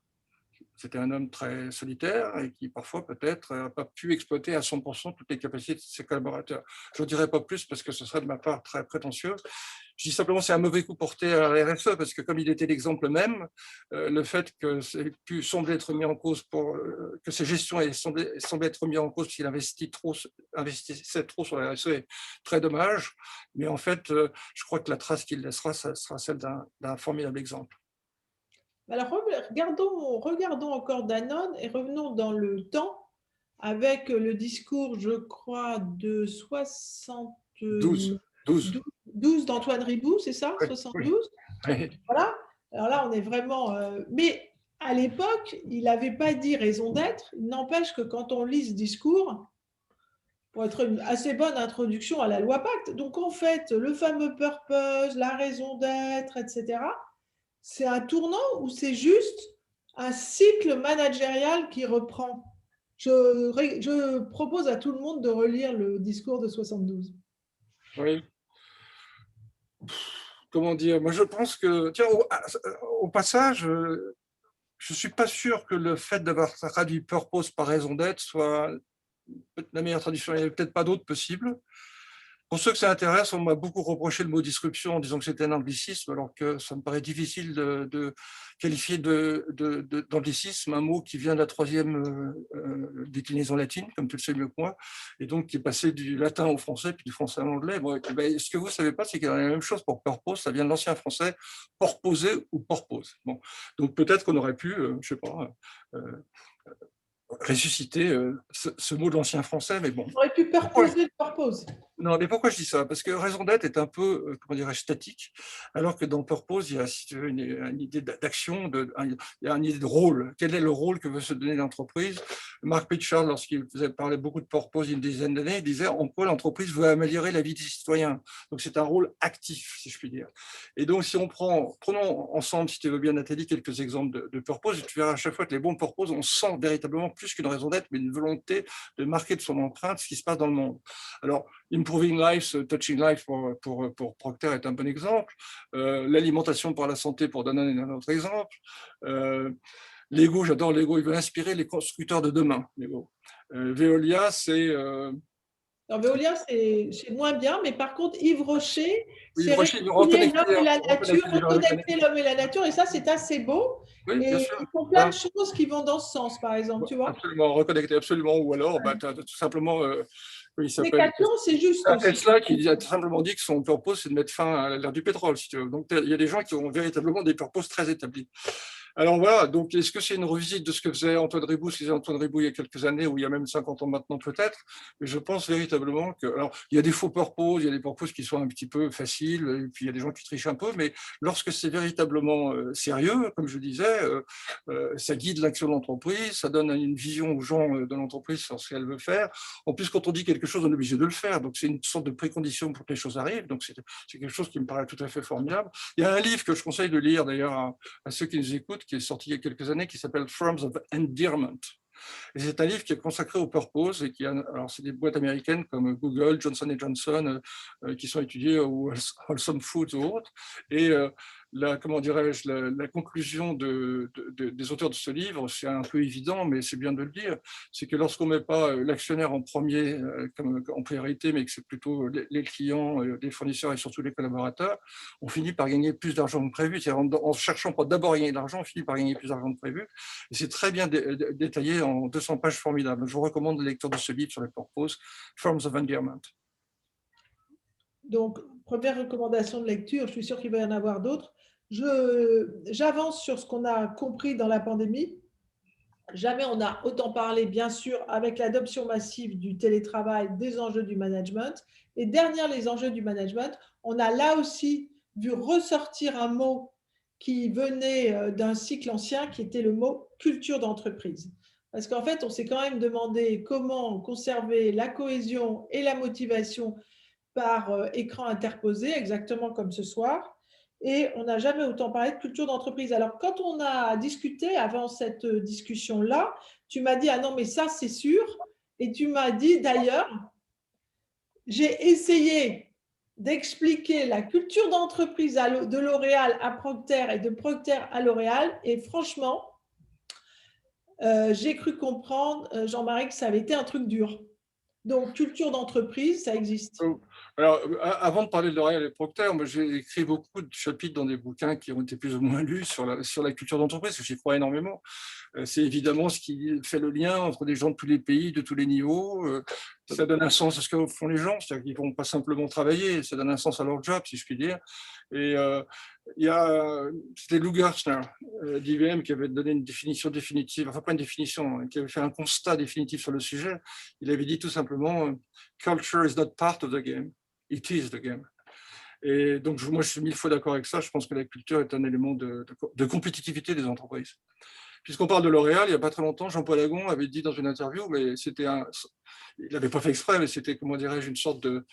C'était un homme très solitaire et qui parfois peut-être n'a pas pu exploiter à 100% toutes les capacités de ses collaborateurs. Je ne dirai pas plus parce que ce serait de ma part très prétentieux. Je dis simplement que c'est un mauvais coup porté à la RSE parce que comme il était l'exemple même, le fait que c'est pu sembler être mis en cause que ses gestions semblait être mis en cause parce qu'il investissait trop sur la RSE est très dommage. Mais en fait, je crois que la trace qu'il laissera, ça sera celle d'un formidable exemple. Alors, regardons encore Danone et revenons dans le temps avec le discours, je crois, de 12 d'Antoine Riboud, c'est ça? Oui, 72 oui. Voilà. Alors là, on est vraiment… mais à l'époque, il n'avait pas dit raison d'être. Il n'empêche que quand on lit ce discours, pour être une assez bonne introduction à la loi Pacte, donc en fait, le fameux purpose, la raison d'être, etc., c'est un tournant ou c'est juste un cycle managérial qui reprend? Je propose à tout le monde de relire le discours de 72. Oui. Comment dire? Moi, je pense que, tiens, au passage, je ne suis pas sûr que le fait d'avoir traduit purpose par raison d'être soit la meilleure traduction. Il n'y avait peut-être pas d'autres possibles. Pour ceux que ça intéresse, on m'a beaucoup reproché le mot disruption en disant que c'était un anglicisme, alors que ça me paraît difficile de qualifier d'anglicisme un mot qui vient de la 3e déclinaison latine, comme tu le sais mieux que moi, et donc qui est passé du latin au français, puis du français à l'anglais. Bon, ce que vous ne savez pas, c'est qu'il y a la même chose pour purpose, ça vient de l'ancien français porposer ou porpose. Bon. Donc peut-être qu'on aurait pu, je ne sais pas, ressusciter ce mot de l'ancien français, mais bon. On aurait pu purposer le purpose. Non, mais pourquoi je dis ça? Parce que raison d'être est un peu, comment dirais-je, statique, alors que dans purpose, il y a, si tu veux, une idée d'action, il y a une idée de rôle. Quel est le rôle que veut se donner l'entreprise? Mark Pitchard, lorsqu'il parlait beaucoup de purpose il y a une dizaine d'années, il disait en quoi l'entreprise veut améliorer la vie des citoyens. Donc c'est un rôle actif, si je puis dire. Et donc si prenons ensemble, si tu veux bien Nathalie, quelques exemples de purpose, et tu verras à chaque fois que les bons purpose, on sent véritablement plus qu'une raison d'être, mais une volonté de marquer de son empreinte ce qui se passe dans le monde. Alors, Improving Life, Touching Life pour Procter est un bon exemple. L'alimentation pour la santé pour Danone est un autre exemple. Lego, j'adore Lego, il veut inspirer les constructeurs de demain. Lego. Veolia, c'est… Veolia, c'est moins bien, mais par contre, Yves Rocher, oui, c'est reconnecter l'homme et la nature, et ça, c'est assez beau. Oui, et ils font plein de choses qui vont dans ce sens, par exemple, tu vois. Absolument, reconnecter, absolument. Ou alors, tout simplement… Décathlon, c'est juste. Tesla qui a simplement dit que son purpose, c'est de mettre fin à l'ère du pétrole, si tu veux. Donc, il y a des gens qui ont véritablement des purposes très établis. Alors voilà, donc est-ce que c'est une revisite de ce que faisait Antoine Riboud, ce que faisait Antoine Riboud il y a quelques années, ou il y a même 50 ans maintenant peut-être, mais je pense véritablement que, alors il y a des faux purposes, il y a des purposes qui sont un petit peu faciles, et puis il y a des gens qui trichent un peu, mais lorsque c'est véritablement sérieux, comme je disais, ça guide l'action de l'entreprise, ça donne une vision aux gens de l'entreprise sur ce qu'elle veut faire. En plus, quand on dit quelque chose, on est obligé de le faire, donc c'est une sorte de précondition pour que les choses arrivent, donc c'est quelque chose qui me paraît tout à fait formidable. Il y a un livre que je conseille de lire d'ailleurs à ceux qui nous écoutent, qui est sorti il y a quelques années, qui s'appelle Forms of Endearment. Et c'est un livre qui est consacré au purpose, et qui alors c'est des boîtes américaines comme Google, Johnson & Johnson, qui sont étudiées, ou Wholesome Foods ou autres. Et comment dirais-je, la conclusion des auteurs de ce livre, c'est un peu évident, mais c'est bien de le dire, c'est que lorsqu'on ne met pas l'actionnaire en premier, comme en priorité, mais que c'est plutôt les clients, les fournisseurs et surtout les collaborateurs, on finit par gagner plus d'argent que prévu. En cherchant pas d'abord à gagner de l'argent, on finit par gagner plus d'argent que prévu. Et c'est très bien détaillé en 200 pages formidables. Je vous recommande la lecture de ce livre sur les purposes, Forms of Endearment. Donc, première recommandation de lecture, je suis sûre qu'il va y en avoir d'autres. J'avance sur ce qu'on a compris dans la pandémie. Jamais on a autant parlé, bien sûr, avec l'adoption massive du télétravail, des enjeux du management. Et derrière les enjeux du management, on a là aussi vu ressortir un mot qui venait d'un cycle ancien, qui était le mot culture d'entreprise. Parce qu'en fait, on s'est quand même demandé comment conserver la cohésion et la motivation par écran interposé, exactement comme ce soir. Et on n'a jamais autant parlé de culture d'entreprise. Alors, quand on a discuté avant cette discussion-là, tu m'as dit « Ah non, mais ça, c'est sûr ». Et tu m'as dit d'ailleurs, j'ai essayé d'expliquer la culture d'entreprise de L'Oréal à Procter et de Procter à L'Oréal. Et franchement, j'ai cru comprendre, Jean-Marie, que ça avait été un truc dur. Donc, culture d'entreprise, ça existe. Alors, avant de parler de L'Oréal et Procter, moi j'ai écrit beaucoup de chapitres dans des bouquins qui ont été plus ou moins lus sur la culture d'entreprise, parce que j'y crois énormément. C'est évidemment ce qui fait le lien entre des gens de tous les pays, de tous les niveaux. Ça donne un sens à ce que font les gens, c'est-à-dire qu'ils ne vont pas simplement travailler, ça donne un sens à leur job, si je puis dire. Et c'était Lou Gerstner d'IBM qui avait donné une définition définitive, enfin pas une définition, qui avait fait un constat définitif sur le sujet. Il avait dit tout simplement « Culture is not part of the game, it is the game ». Et donc, moi, je suis 1000 fois d'accord avec ça. Je pense que la culture est un élément de compétitivité des entreprises. Puisqu'on parle de L'Oréal, il n'y a pas très longtemps, Jean-Paul Agon avait dit dans une interview, mais c'était il n'avait pas fait exprès, mais c'était, comment dirais-je, une sorte de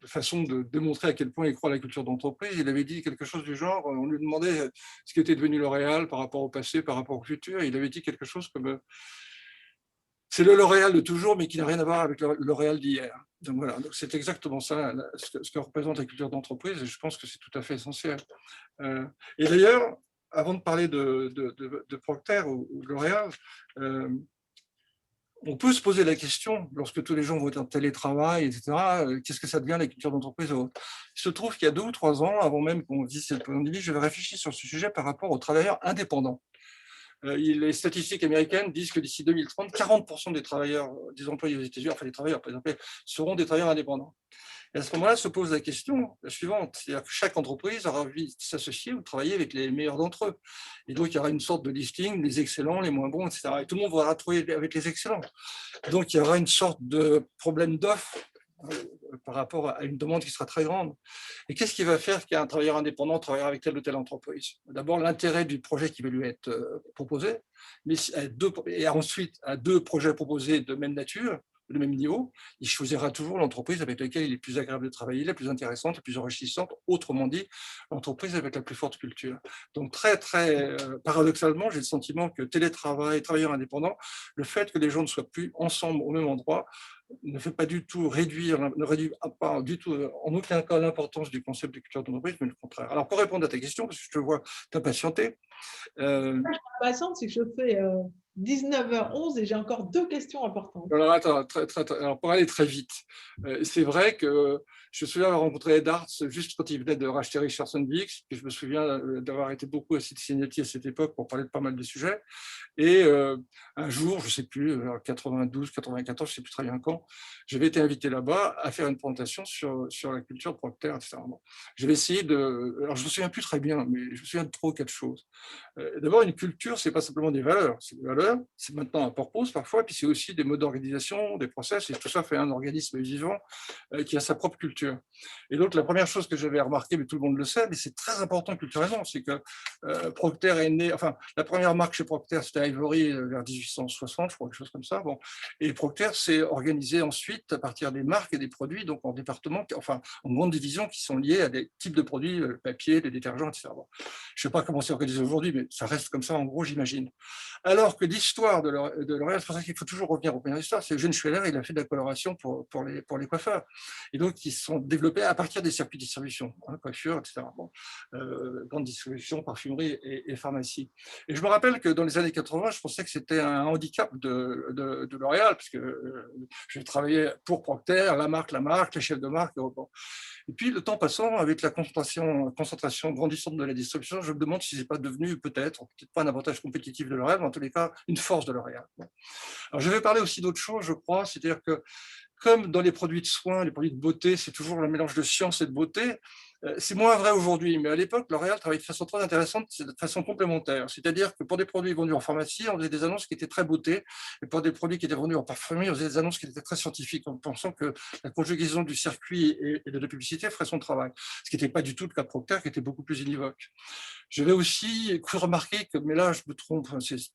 façon de démontrer à quel point il croit à la culture d'entreprise. Il avait dit quelque chose du genre, on lui demandait ce qu'était devenu L'Oréal par rapport au passé, par rapport au futur, et il avait dit quelque chose comme c'est le L'Oréal de toujours, mais qui n'a rien à voir avec le L'Oréal d'hier. Donc voilà, c'est exactement ça, ce que représente la culture d'entreprise, et je pense que c'est tout à fait essentiel. Et d'ailleurs, avant de parler de Procter ou de L'Oréal, on peut se poser la question, lorsque tous les gens vont être en télétravail, etc., qu'est-ce que ça devient la culture d'entreprise? Il se trouve qu'il y a 2 ou 3 ans, avant même qu'on dise cette pandémie, j'avais réfléchi sur ce sujet par rapport aux travailleurs indépendants. Les statistiques américaines disent que d'ici 2030, 40% des travailleurs, des employés aux États-Unis, enfin les travailleurs, par exemple, seront des travailleurs indépendants. Et à ce moment-là, se pose la question suivante, c'est-à-dire que chaque entreprise aura envie de s'associer ou de travailler avec les meilleurs d'entre eux. Et donc, il y aura une sorte de listing, les excellents, les moins bons, etc. Et tout le monde voudra trouver avec les excellents. Donc, il y aura une sorte de problème d'offre par rapport à une demande qui sera très grande. Et qu'est-ce qui va faire qu'un travailleur indépendant travaillera avec telle ou telle entreprise? D'abord, l'intérêt du projet qui va lui être proposé, mais et ensuite, à 2 projets proposés de même nature, de même niveau, il choisira toujours l'entreprise avec laquelle il est plus agréable de travailler, la plus intéressante, la plus enrichissante, autrement dit, l'entreprise avec la plus forte culture. Donc très, très paradoxalement, j'ai le sentiment que télétravail, travailleurs indépendants, le fait que les gens ne soient plus ensemble au même endroit, ne fait pas du tout ne réduit pas du tout, en aucun cas, l'importance du concept de culture d'entreprise, mais le contraire. Alors, pour répondre à ta question, parce que je te vois t'impatienter. Ce qui est impatiente, c'est que je fais 19h11 et j'ai encore 2 questions importantes. Alors, attends, alors pour aller très vite, c'est vrai que je me souviens avoir rencontré Ed Hartz juste quand il venait de racheter Richardson Dix, et je me souviens d'avoir été beaucoup à Cincinnati à cette époque pour parler de pas mal de sujets. Et un jour, je ne sais plus, 92, 94, je ne sais plus très bien quand, j'avais été invité là-bas à faire une présentation sur la culture Procter, etc. Bon. J'avais essayé de... Alors, je ne me souviens plus très bien, mais je me souviens de 3 ou 4 choses. D'abord, une culture, ce n'est pas simplement des valeurs. C'est des valeurs, c'est maintenant un purpose parfois, puis c'est aussi des modes d'organisation, des process, et tout ça fait un organisme vivant qui a sa propre culture. Et donc, la première chose que j'avais remarqué, mais tout le monde le sait, mais c'est très important culturellement, c'est que Procter est né... Enfin, la première marque chez Procter, c'était Ivory vers 1860, je crois, quelque chose comme ça. Bon. Et Procter s'est organisé ensuite à partir des marques et des produits, donc en départements, enfin, en grandes divisions qui sont liées à des types de produits, le papier, les détergents, etc. Bon. Je ne sais pas comment c'est organisé aujourd'hui, mais ça reste comme ça, en gros, j'imagine. Alors que l'histoire de L'Oréal, c'est pour ça qu'il faut toujours revenir aux premières histoires, c'est Eugène Schweller, il a fait de la coloration pour les coiffeurs. Et donc, ils sont développés à partir des circuits de distribution, hein, coiffure, etc. Bon. Grande distribution, parfumerie et pharmacie. Et je me rappelle que dans les années 80, je pensais que c'était un handicap de L'Oréal, parce que j'ai travaillé pour Procter, la marque, les chefs de marque. Bon. Et puis, le temps passant, avec la concentration grandissante de la distribution, je me demande si ce n'est pas devenu peut-être pas un avantage compétitif de L'Oréal, mais en tous les cas, une force de L'Oréal. Bon. Alors, je vais parler aussi d'autre chose, je crois, c'est-à-dire que comme dans les produits de soins, les produits de beauté, c'est toujours le mélange de science et de beauté. C'est moins vrai aujourd'hui, mais à l'époque, L'Oréal travaillait de façon très intéressante, de façon complémentaire. C'est-à-dire que pour des produits vendus en pharmacie, on faisait des annonces qui étaient très beauté, et pour des produits qui étaient vendus en parfumerie, on faisait des annonces qui étaient très scientifiques, en pensant que la conjugaison du circuit et de la publicité ferait son travail. Ce qui n'était pas du tout le cas de Procter, qui était beaucoup plus univoque. Je vais aussi remarquer que, mais là je me trompe,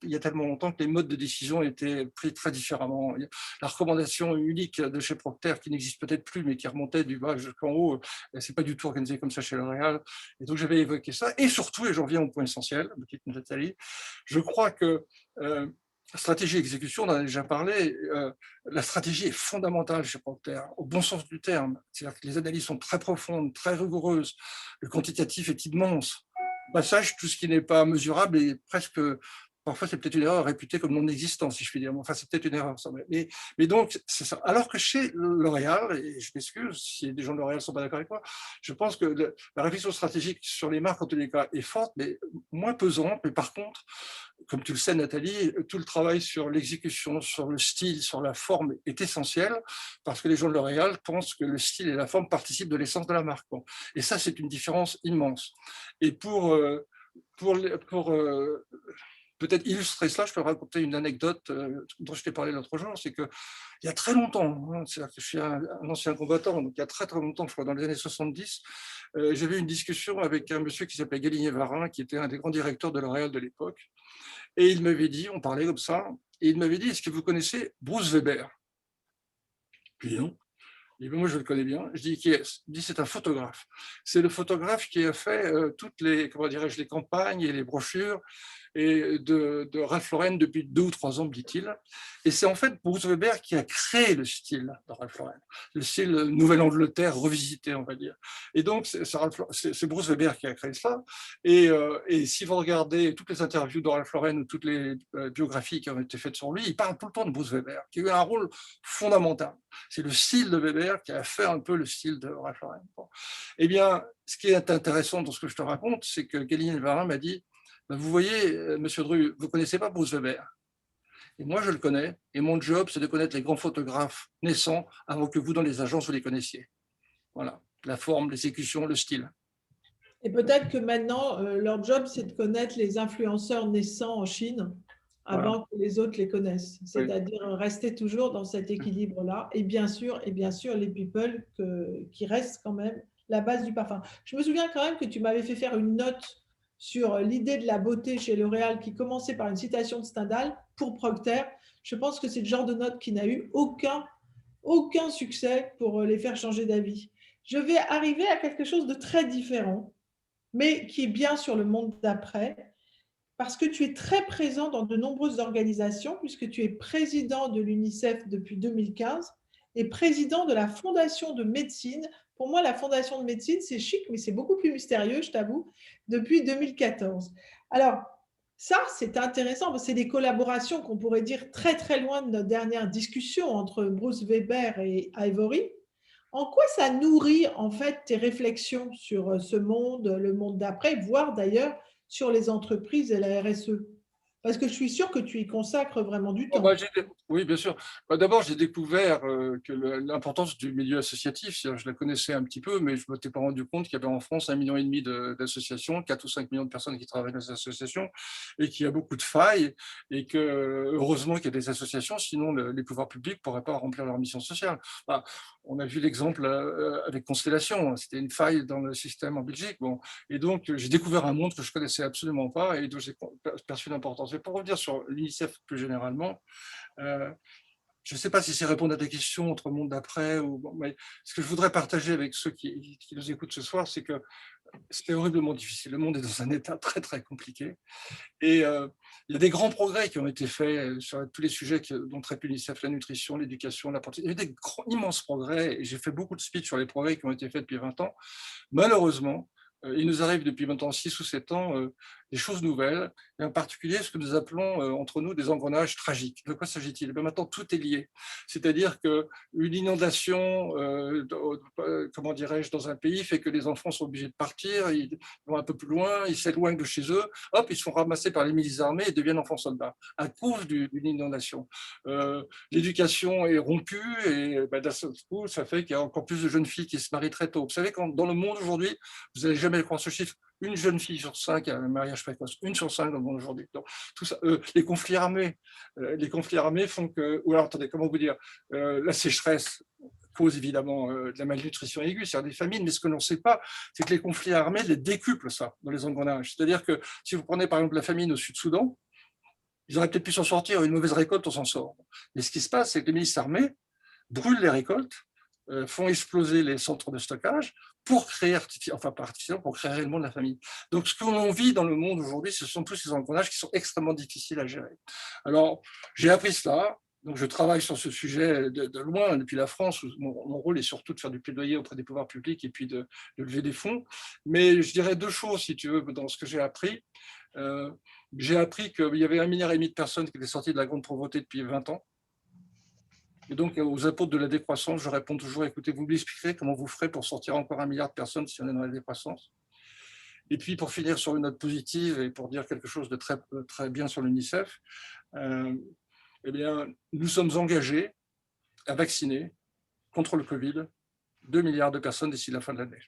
il y a tellement longtemps que les modes de décision étaient pris très différemment. La recommandation unique de chez Procter, qui n'existe peut-être plus, mais qui remontait du bas jusqu'en haut, c'est pas du tout organisé comme ça chez L'Oréal. Et donc j'avais évoqué ça. Et surtout, et j'en viens au point essentiel, petite Nathalie, je crois que stratégie et exécution, on en a déjà parlé, la stratégie est fondamentale chez Procter, au bon sens du terme. C'est-à-dire que les analyses sont très profondes, très rigoureuses, le quantitatif est immense. Au passage, tout ce qui n'est pas mesurable est presque... Parfois, c'est peut-être une erreur réputée comme non existante, si je puis dire. Enfin, c'est peut-être une erreur. Ça. Mais donc, c'est ça. Alors que chez L'Oréal, et je m'excuse si des gens de L'Oréal ne sont pas d'accord avec moi, je pense que la réflexion stratégique sur les marques, en tous les cas, est forte, mais moins pesante. Mais par contre, comme tu le sais, Nathalie, tout le travail sur l'exécution, sur le style, sur la forme est essentiel, parce que les gens de L'Oréal pensent que le style et la forme participent de l'essence de la marque. Bon. Et ça, c'est une différence immense. Et pour peut-être illustrer cela, je peux raconter une anecdote dont je t'ai parlé l'autre jour, c'est qu'il y a très longtemps, hein, c'est-à-dire que je suis un ancien combattant, donc il y a très très longtemps, je crois dans les années 70, j'avais une discussion avec un monsieur qui s'appelait Galinier-Varin, qui était un des grands directeurs de L'Oréal de l'époque, et il m'avait dit, on parlait comme ça, et il m'avait dit, est-ce que vous connaissez Bruce Weber? Puis non. Il dit, moi, je le connais bien. Je dis, qui est-ce? Il dit, c'est un photographe. C'est le photographe qui a fait toutes les, comment dirais-je, les campagnes et les brochures et de Ralph Lauren depuis 2 ou 3 ans, me dit-il. Et c'est en fait Bruce Weber qui a créé le style de Ralph Lauren, le style Nouvelle-Angleterre revisité, on va dire. Et donc, c'est Bruce Weber qui a créé ça. Et si vous regardez toutes les interviews de Ralph Lauren ou toutes les biographies qui ont été faites sur lui, il parle tout le temps de Bruce Weber, qui a eu un rôle fondamental. C'est le style de Weber qui a fait un peu le style de Ralph Lauren. Bon. Eh bien, ce qui est intéressant dans ce que je te raconte, c'est que Galinier-Varin m'a dit, vous voyez, monsieur Dru, vous ne connaissez pas Bruce Weber. Et moi, je le connais. Et mon job, c'est de connaître les grands photographes naissants avant que vous, dans les agences, vous les connaissiez. Voilà, la forme, l'exécution, le style. Et peut-être que maintenant, leur job, c'est de connaître les influenceurs naissants en Chine avant que les autres les connaissent. C'est-à-dire rester toujours dans cet équilibre-là. Et bien sûr, les people qui restent quand même la base du parfum. Je me souviens quand même que tu m'avais fait faire une note sur l'idée de la beauté chez L'Oréal qui commençait par une citation de Stendhal pour Procter. Je pense que c'est le genre de note qui n'a eu aucun succès pour les faire changer d'avis. Je vais arriver à quelque chose de très différent, mais qui est bien sur le monde d'après, parce que tu es très présent dans de nombreuses organisations, puisque tu es président de l'UNICEF depuis 2015 et président de la Fondation de médecine. Pour moi, la Fondation de médecine, c'est chic, mais c'est beaucoup plus mystérieux, je t'avoue, depuis 2014. Alors, Ça, c'est intéressant, parce que c'est des collaborations qu'on pourrait dire très, très loin de notre dernière discussion entre Bruce Weber et Ivory. En quoi ça nourrit, en fait, tes réflexions sur ce monde, le monde d'après, voire d'ailleurs sur les entreprises et la RSE? Parce que je suis sûre que tu y consacres vraiment du temps. Oui, bien sûr. D'abord, j'ai découvert que l'importance du milieu associatif, je la connaissais un petit peu, mais je ne m'étais pas rendu compte qu'il y avait en France 1,5 million d'associations, 4 ou 5 millions de personnes qui travaillent dans ces associations, et qu'il y a beaucoup de failles, et que heureusement qu'il y a des associations, sinon les pouvoirs publics ne pourraient pas remplir leur mission sociale. Enfin, on a vu l'exemple avec Constellation, c'était une faille dans le système en Belgique. Bon. Et donc, j'ai découvert un monde que je ne connaissais absolument pas et dont j'ai perçu l'importance. Et pour revenir sur l'UNICEF plus généralement, je ne sais pas si c'est répondre à des questions entre le monde d'après, mais ce que je voudrais partager avec ceux qui nous écoutent ce soir, c'est que c'est horriblement difficile. Le monde est dans un état très, très compliqué. Et il y a des grands progrès qui ont été faits sur tous les sujets dont traite l'UNICEF, la nutrition, l'éducation, l'apprentissage. Il y a eu des immenses progrès, et j'ai fait beaucoup de speeches sur les progrès qui ont été faits depuis 20 ans. Malheureusement, il nous arrive depuis maintenant 6 ou 7 ans des choses nouvelles, et en particulier ce que nous appelons entre nous des engrenages tragiques. De quoi s'agit-il? Maintenant, tout est lié. C'est-à-dire qu'une inondation, comment dirais-je, dans un pays fait que les enfants sont obligés de partir, ils vont un peu plus loin, ils s'éloignent de chez eux, hop, ils sont ramassés par les milices armées et deviennent enfants soldats à cause d'une inondation. L'éducation est rompue et d'un seul coup, ça fait qu'il y a encore plus de jeunes filles qui se marient très tôt. Vous savez, dans le monde aujourd'hui, vous n'allez jamais croire ce chiffre, une jeune fille sur 5 a un mariage précoce, 1 sur 5 dans le monde aujourd'hui. Donc, tout ça, les conflits armés font que, ou alors attendez, comment vous dire, la sécheresse cause évidemment de la malnutrition aiguë, c'est-à-dire des famines, mais ce que l'on ne sait pas, c'est que les conflits armés les décuplent ça dans les engrenages. C'est-à-dire que si vous prenez par exemple la famine au Sud-Soudan, ils auraient peut-être pu s'en sortir, une mauvaise récolte, on s'en sort. Mais ce qui se passe, c'est que les milices armées brûlent les récoltes, font exploser les centres de stockage pour créer, pour créer réellement de la famine. Donc, ce que l'on vit dans le monde aujourd'hui, ce sont tous ces engrenages qui sont extrêmement difficiles à gérer. Alors, j'ai appris cela. Donc, je travaille sur ce sujet de loin, depuis la France, où mon rôle est surtout de faire du plaidoyer auprès des pouvoirs publics et puis de lever des fonds. Mais je dirais 2 choses, si tu veux, dans ce que j'ai appris. J'ai appris qu'il y avait 1,5 milliard de personnes qui étaient sorties de la grande pauvreté depuis 20 ans. Et donc, aux apôtres de la décroissance, je réponds toujours, écoutez, vous m'expliquerez comment vous ferez pour sortir encore 1 milliard de personnes si on est dans la décroissance. Et puis, pour finir sur une note positive et pour dire quelque chose de très, très bien sur l'UNICEF, eh bien, nous sommes engagés à vacciner contre le Covid 2 milliards de personnes d'ici la fin de l'année.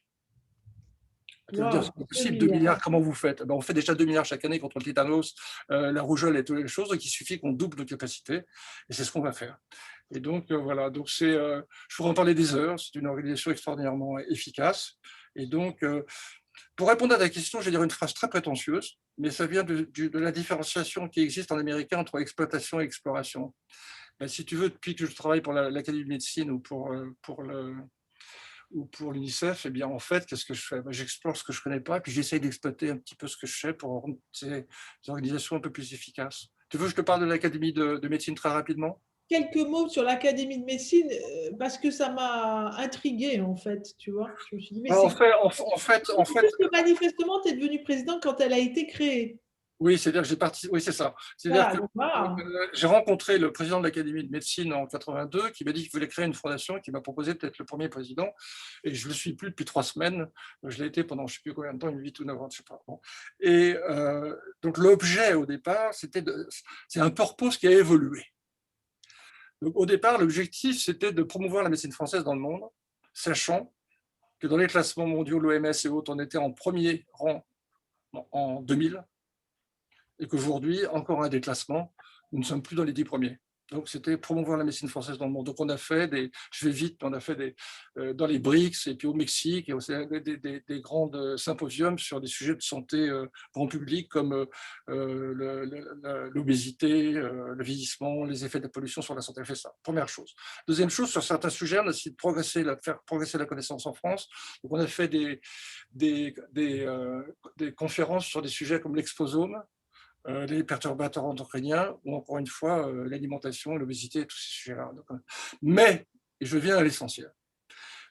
Wow, c'est possible, 2 milliards, comment vous faites? On fait déjà 2 milliards chaque année contre le tétanos, la rougeole et toutes les choses, donc il suffit qu'on double nos capacités, et c'est ce qu'on va faire. Et donc, voilà, donc je pourrais en parler des heures, c'est une organisation extraordinairement efficace. Et donc, pour répondre à ta question, je vais dire une phrase très prétentieuse, mais ça vient de la différenciation qui existe en américain entre exploitation et exploration. Ben, si tu veux, depuis que je travaille pour l'Académie de médecine ou pour l'UNICEF, eh bien, en fait, qu'est-ce que je fais? J'explore ce que je ne connais pas, et puis j'essaye d'exploiter un petit peu ce que je sais pour rendre ces organisations un peu plus efficaces. Tu veux que je te parle de l'Académie de médecine très rapidement? Quelques mots sur l'Académie de médecine, parce que ça m'a intriguée, en fait, tu vois. Je me suis dit, mais en fait, que manifestement, tu es devenu président quand elle a été créée. Oui, c'est-à-dire que j'ai participé. Oui, c'est ça. C'est-à-dire que j'ai rencontré le président de l'Académie de médecine en 82 qui m'a dit qu'il voulait créer une fondation, qui m'a proposé peut-être le premier président. Et je ne le suis plus depuis 3 semaines. Je l'ai été pendant je ne sais plus combien de temps, 8 ou 9 ans, je ne sais pas. Bon. Et donc l'objet au départ, c'est un purpose qui a évolué. Donc, au départ, l'objectif, c'était de promouvoir la médecine française dans le monde, sachant que dans les classements mondiaux, l'OMS et autres, on était en premier rang en 2000, et qu'aujourd'hui, encore un déclassement, nous ne sommes plus dans les 10 premiers. Donc, c'était promouvoir la médecine française dans le monde. Donc, on a fait je vais vite, on a fait dans les BRICS et puis au Mexique, et aussi des grands symposiums sur des sujets de santé grand public comme l'obésité, le vieillissement, les effets de la pollution sur la santé. On fait ça, première chose. Deuxième chose, sur certains sujets, on a essayé de faire progresser la connaissance en France. Donc, on a fait des conférences sur des sujets comme l'exposome, les perturbateurs endocriniens ou encore une fois l'alimentation, l'obésité et tous ces sujets-là. Mais, et je viens à l'essentiel,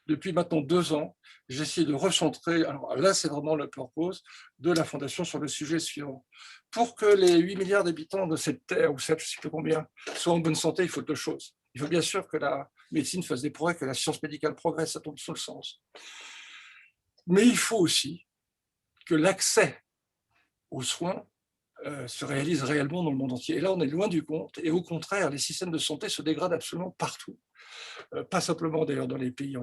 depuis maintenant 2 ans, j'essaie de recentrer, alors là c'est vraiment le purpose de la Fondation sur le sujet suivant. Pour que les 8 milliards d'habitants de cette terre, ou 7, je ne sais plus combien, soient en bonne santé, il faut 2 choses. Il faut bien sûr que la médecine fasse des progrès, que la science médicale progresse, ça tombe sous le sens. Mais il faut aussi que l'accès aux soins se réalise réellement dans le monde entier. Et là, on est loin du compte. Et au contraire, les systèmes de santé se dégradent absolument partout. Pas simplement d'ailleurs dans les pays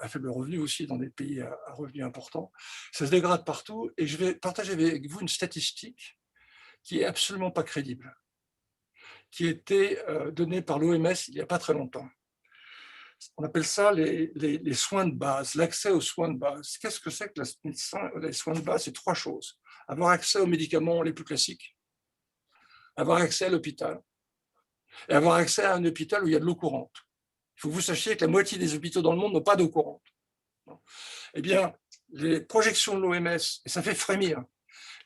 à faible revenu, aussi dans des pays à revenus importants. Ça se dégrade partout. Et je vais partager avec vous une statistique qui est absolument pas crédible, qui a été donnée par l'OMS il n'y a pas très longtemps. On appelle ça les soins de base, l'accès aux soins de base. Qu'est-ce que c'est que les soins de base? C'est 3 choses. Avoir accès aux médicaments les plus classiques, avoir accès à l'hôpital, et avoir accès à un hôpital où il y a de l'eau courante. Il faut que vous sachiez que la moitié des hôpitaux dans le monde n'ont pas d'eau courante. Eh bien, les projections de l'OMS, et ça fait frémir,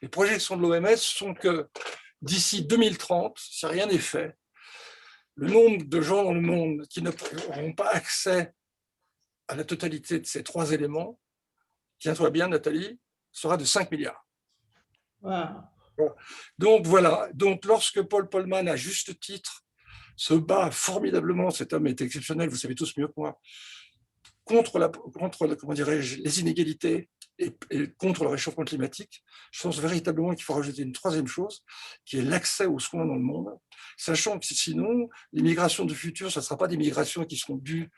les projections de l'OMS sont que d'ici 2030, si rien n'est fait, le nombre de gens dans le monde qui n'auront pas accès à la totalité de ces 3 éléments, tiens-toi bien Nathalie, sera de 5 milliards. Wow. Donc voilà, donc lorsque Paul Polman, à juste titre, se bat formidablement, cet homme est exceptionnel, vous savez tous mieux que moi, contre comment dirais-je, les inégalités et contre le réchauffement climatique, je pense véritablement qu'il faut rajouter une 3e chose, qui est l'accès aux soins dans le monde, sachant que sinon, les migrations du futur, ce ne sera pas des migrations qui seront dues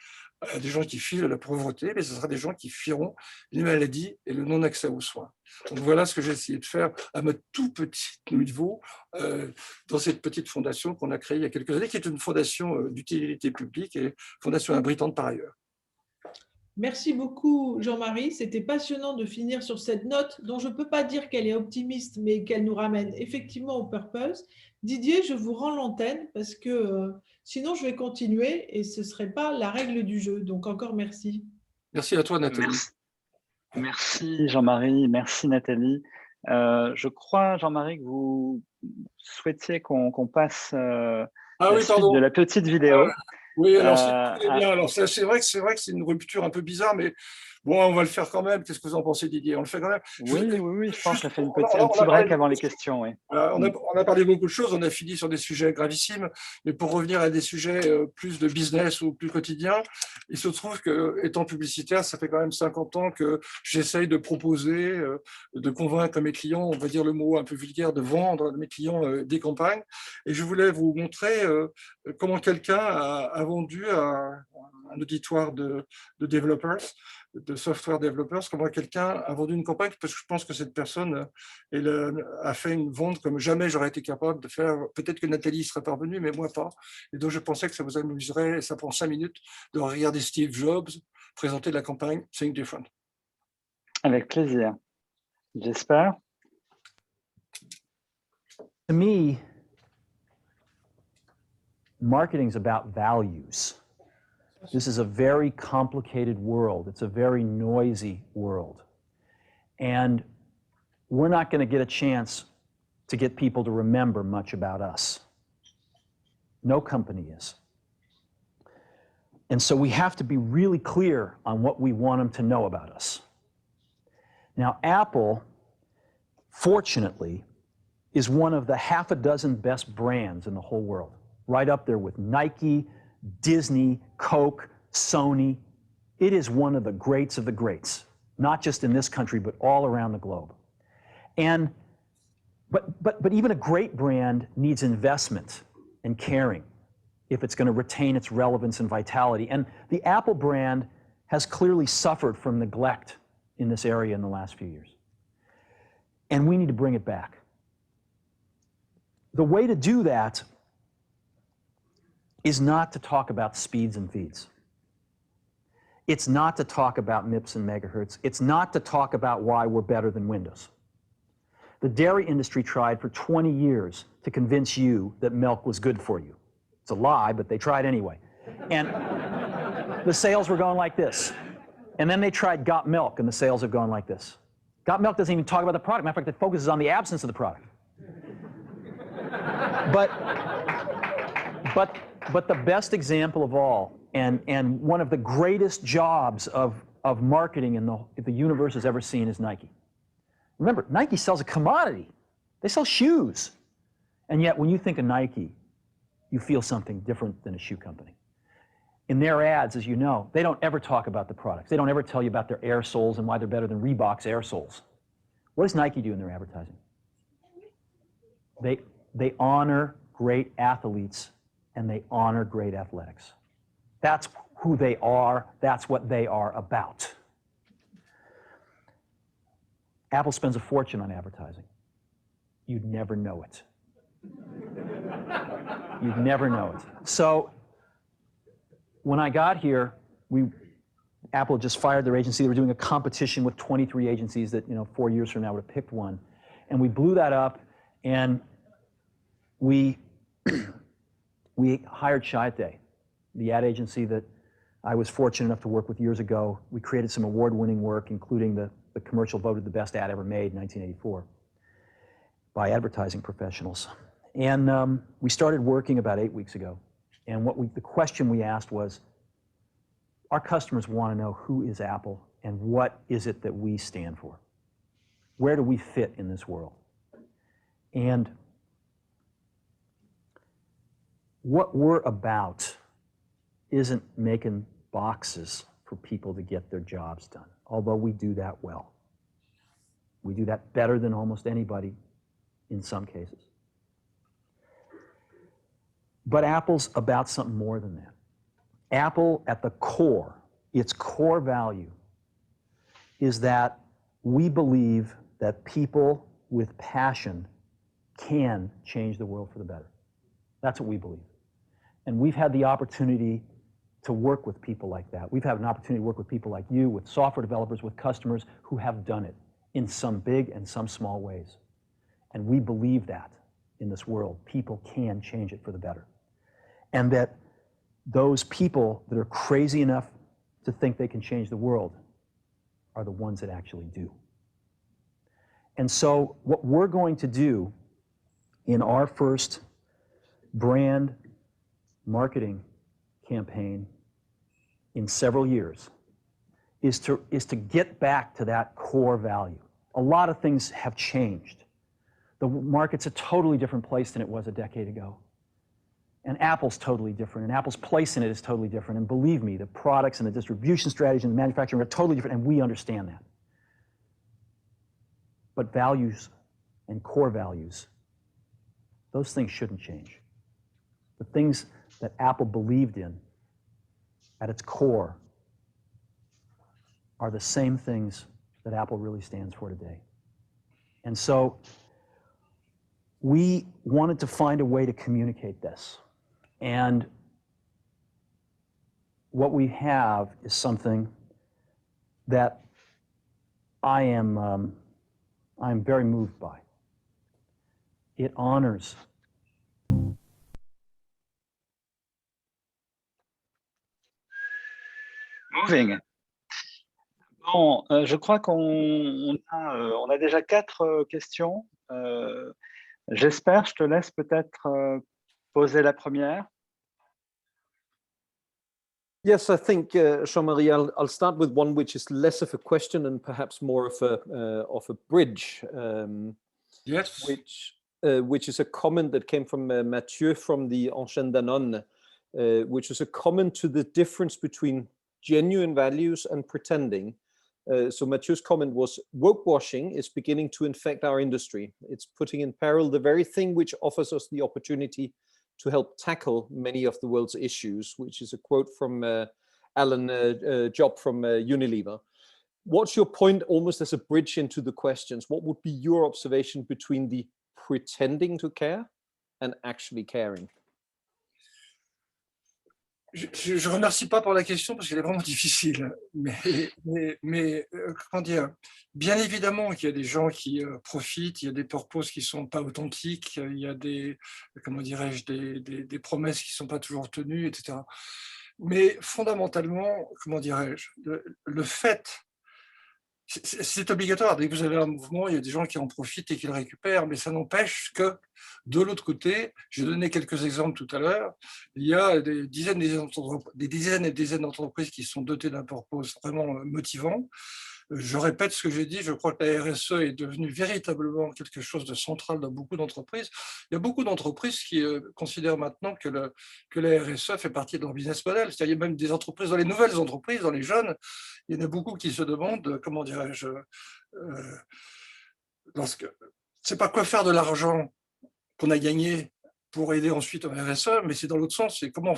à des gens qui fuient la pauvreté, mais ce sera des gens qui fuiront les maladies et le non-accès aux soins. Donc voilà ce que j'ai essayé de faire à mon tout petit niveau dans cette petite fondation qu'on a créée il y a quelques années, qui est une fondation d'utilité publique et fondation abritante par ailleurs. Merci beaucoup Jean-Marie, c'était passionnant de finir sur cette note dont je ne peux pas dire qu'elle est optimiste, mais qu'elle nous ramène effectivement au purpose. Didier, je vous rends l'antenne parce que sinon je vais continuer et ce ne serait pas la règle du jeu. Donc encore merci. Merci à toi Nathalie. Merci Jean-Marie, merci Nathalie. Je crois Jean-Marie que vous souhaitiez qu'on passe la suite de la petite vidéo. Oui, alors c'est bien. Alors c'est vrai que c'est une rupture un peu bizarre, mais bon, on va le faire quand même. Qu'est-ce que vous en pensez, Didier? On le fait quand même? Oui, je pense que ça fait un petit break avant les questions. Oui. On a parlé de beaucoup de choses, on a fini sur des sujets gravissimes, mais pour revenir à des sujets plus de business ou plus quotidiens, il se trouve que, étant publicitaire, ça fait quand même 50 ans que j'essaye de proposer, de convaincre mes clients, on va dire le mot un peu vulgaire, de vendre à mes clients des campagnes. Et je voulais vous montrer comment quelqu'un a vendu à un auditoire de développeurs, de software developers, comment quelqu'un a vendu une campagne, parce que je pense que cette personne a fait une vente comme jamais j'aurais été capable de faire. Peut-être que Nathalie serait parvenue, mais moi pas. Et donc je pensais que ça vous amuserait, et ça prend 5 minutes, de regarder Steve Jobs présenter la campagne Think Different. Avec plaisir, j'espère. To me, marketing is about values. This is a very complicated world. It's a very noisy world. And we're not going to get a chance to get people to remember much about us. No company is. And so we have to be really clear on what we want them to know about us. Now, Apple, fortunately, is one of the half a dozen best brands in the whole world, right up there with Nike, Disney, Coke, Sony. It is one of the greats of the greats, not just in this country, but all around the globe. And, but even a great brand needs investment and caring if it's going to retain its relevance and vitality. And the Apple brand has clearly suffered from neglect in this area in the last few years. And we need to bring it back. The way to do that is not to talk about speeds and feeds. It's not to talk about MIPS and megahertz. It's not to talk about why we're better than Windows. The dairy industry tried for 20 years to convince you that milk was good for you. It's a lie, but they tried anyway. And the sales were going like this. And then they tried Got Milk, and the sales have gone like this. Got Milk doesn't even talk about the product. Matter of fact, it focuses on the absence of the product. But the best example of all And one of the greatest jobs of marketing the universe has ever seen is Nike. Remember, Nike sells a commodity. They sell shoes. And yet, when you think of Nike, you feel something different than a shoe company. In their ads, as you know, they don't ever talk about the products. They don't ever tell you about their air soles and why they're better than Reebok's air soles. What does Nike do in their advertising? They honor great athletes and they honor great athletics. That's who they are. That's what they are about. Apple spends a fortune on advertising. You'd never know it. You'd never know it. So when I got here, Apple just fired their agency. They were doing a competition with 23 agencies that 4 years from now would have picked one. And we blew that up, and we hired Chiat, the ad agency that I was fortunate enough to work with years ago. We created some award-winning work, including the commercial voted the best ad ever made in 1984 by advertising professionals. And we started working about 8 weeks ago. And the question we asked was, our customers want to know who is Apple and what is it that we stand for? Where do we fit in this world? And what we're about isn't making boxes for people to get their jobs done, although we do that well. We do that better than almost anybody in some cases. But Apple's about something more than that. Apple, at the core, its core value is that we believe that people with passion can change the world for the better. That's what we believe. And we've had the opportunity to work with people like that. We've had an opportunity to work with people like you, with software developers, with customers who have done it in some big and some small ways. And we believe that in this world, people can change it for the better. And that those people that are crazy enough to think they can change the world are the ones that actually do. And so what we're going to do in our first brand marketing campaign in several years is to get back to that core value. A lot of things have changed. The market's a totally different place than it was a decade ago. And Apple's totally different, and Apple's place in it is totally different. And believe me, the products and the distribution strategy and the manufacturing are totally different, and we understand that. But values and core values, those things shouldn't change. The things that Apple believed in at its core are the same things that Apple really stands for today. And so we wanted to find a way to communicate this. And what we have is something that I'm very moved by. It honors. Moving. Bon, je crois qu'on a déjà 4 questions. J'espère, je te laisse peut-être poser la première. Yes, I think, Jean-Marie, I'll start with one which is less of a question and perhaps more of a bridge. Yes. Which is a comment that came from Mathieu from the Enchaîne Danone, which is a comment to the difference between genuine values and pretending. So Mathieu's comment was, woke washing is beginning to infect our industry. It's putting in peril the very thing which offers us the opportunity to help tackle many of the world's issues, which is a quote from Alan Job from Unilever. What's your point, almost as a bridge into the questions? What would be your observation between the pretending to care and actually caring? Je ne remercie pas pour la question parce qu'elle est vraiment difficile. Mais comment dire, bien évidemment qu'il y a des gens qui profitent, il y a des purposes qui ne sont pas authentiques, il y a des, comment dirais-je, des promesses qui ne sont pas toujours tenues, etc. Mais fondamentalement, comment dirais-je, le fait C'est obligatoire. Dès que vous avez un mouvement, il y a des gens qui en profitent et qui le récupèrent, mais ça n'empêche que, de l'autre côté, j'ai donné quelques exemples tout à l'heure, il y a des dizaines et des dizaines d'entreprises qui sont dotées d'un purpose vraiment motivant. Je répète ce que j'ai dit, je crois que la RSE est devenue véritablement quelque chose de central dans beaucoup d'entreprises. Il y a beaucoup d'entreprises qui considèrent maintenant que la RSE fait partie de leur business model. C'est-à-dire, il y a même des entreprises, dans les nouvelles entreprises, dans les jeunes, il y en a beaucoup qui se demandent, comment dirais-je, c'est pas quoi faire de l'argent qu'on a gagné pour aider ensuite au RSE, mais c'est dans l'autre sens, c'est comment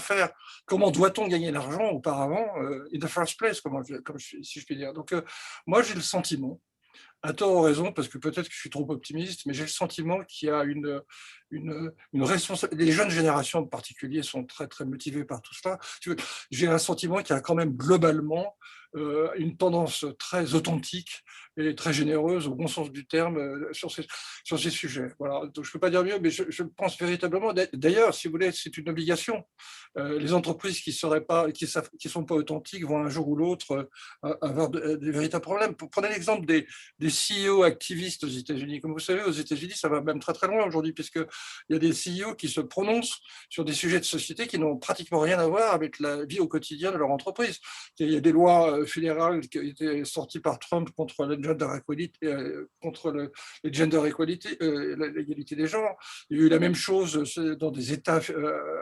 doit-on gagner l'argent auparavant, in the first place, si je puis dire. Donc, moi, j'ai le sentiment, à tort ou raison, parce que peut-être que je suis trop optimiste, mais j'ai le sentiment qu'il y a une responsabilité. Les jeunes générations en particulier sont très, très motivées par tout cela. J'ai un sentiment qu'il y a quand même globalement une tendance très authentique et très généreuse, au bon sens du terme, sur ces sujets. Voilà. Donc, je ne peux pas dire mieux, mais je pense véritablement. D'ailleurs, si vous voulez, c'est une obligation. Les entreprises qui ne sont pas authentiques vont un jour ou l'autre avoir des véritables problèmes. Prenez l'exemple des CEO activistes aux États-Unis. Comme vous savez, aux États-Unis, ça va même très très loin aujourd'hui, puisqu'il y a des CEO qui se prononcent sur des sujets de société qui n'ont pratiquement rien à voir avec la vie au quotidien de leur entreprise. Il y a des lois fédérales qui ont été sorties par Trump contre le gender equality, l'égalité des genres. Il y a eu la même chose dans des États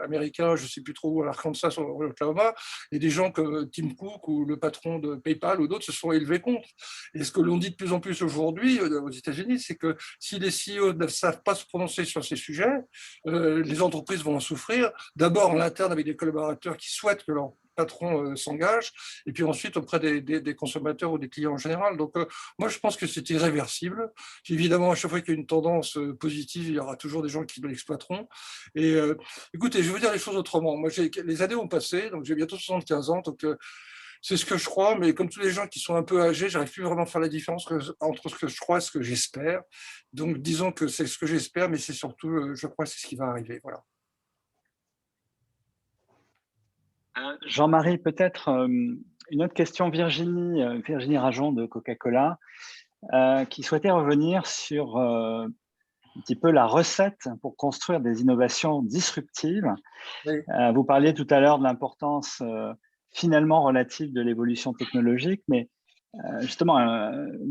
américains, je ne sais plus trop où, à Arkansas ou l'Oklahoma, et des gens comme Tim Cook ou le patron de PayPal ou d'autres se sont élevés contre. Et ce que l'on dit de plus en plus aujourd'hui aux États-Unis, c'est que si les CEO ne savent pas se prononcer sur ces sujets, les entreprises vont en souffrir. D'abord en interne avec des collaborateurs qui souhaitent que leur patron s'engage, et puis ensuite auprès des consommateurs ou des clients en général. Donc moi je pense que c'est irréversible. Évidemment, à chaque fois qu'il y a une tendance positive, il y aura toujours des gens qui l'exploiteront. Et écoutez, je vais vous dire les choses autrement. Moi, les années ont passé, donc j'ai bientôt 75 ans, donc c'est ce que je crois, mais comme tous les gens qui sont un peu âgés, j'arrive plus vraiment à faire la différence entre ce que je crois et ce que j'espère. Donc disons que c'est ce que j'espère, mais c'est surtout, je crois, c'est ce qui va arriver. Voilà. Jean-Marie, peut-être une autre question. Virginie Rajon de Coca-Cola, qui souhaitait revenir sur un petit peu la recette pour construire des innovations disruptives. Oui. Vous parliez tout à l'heure de l'importance finalement relative de l'évolution technologique, mais justement,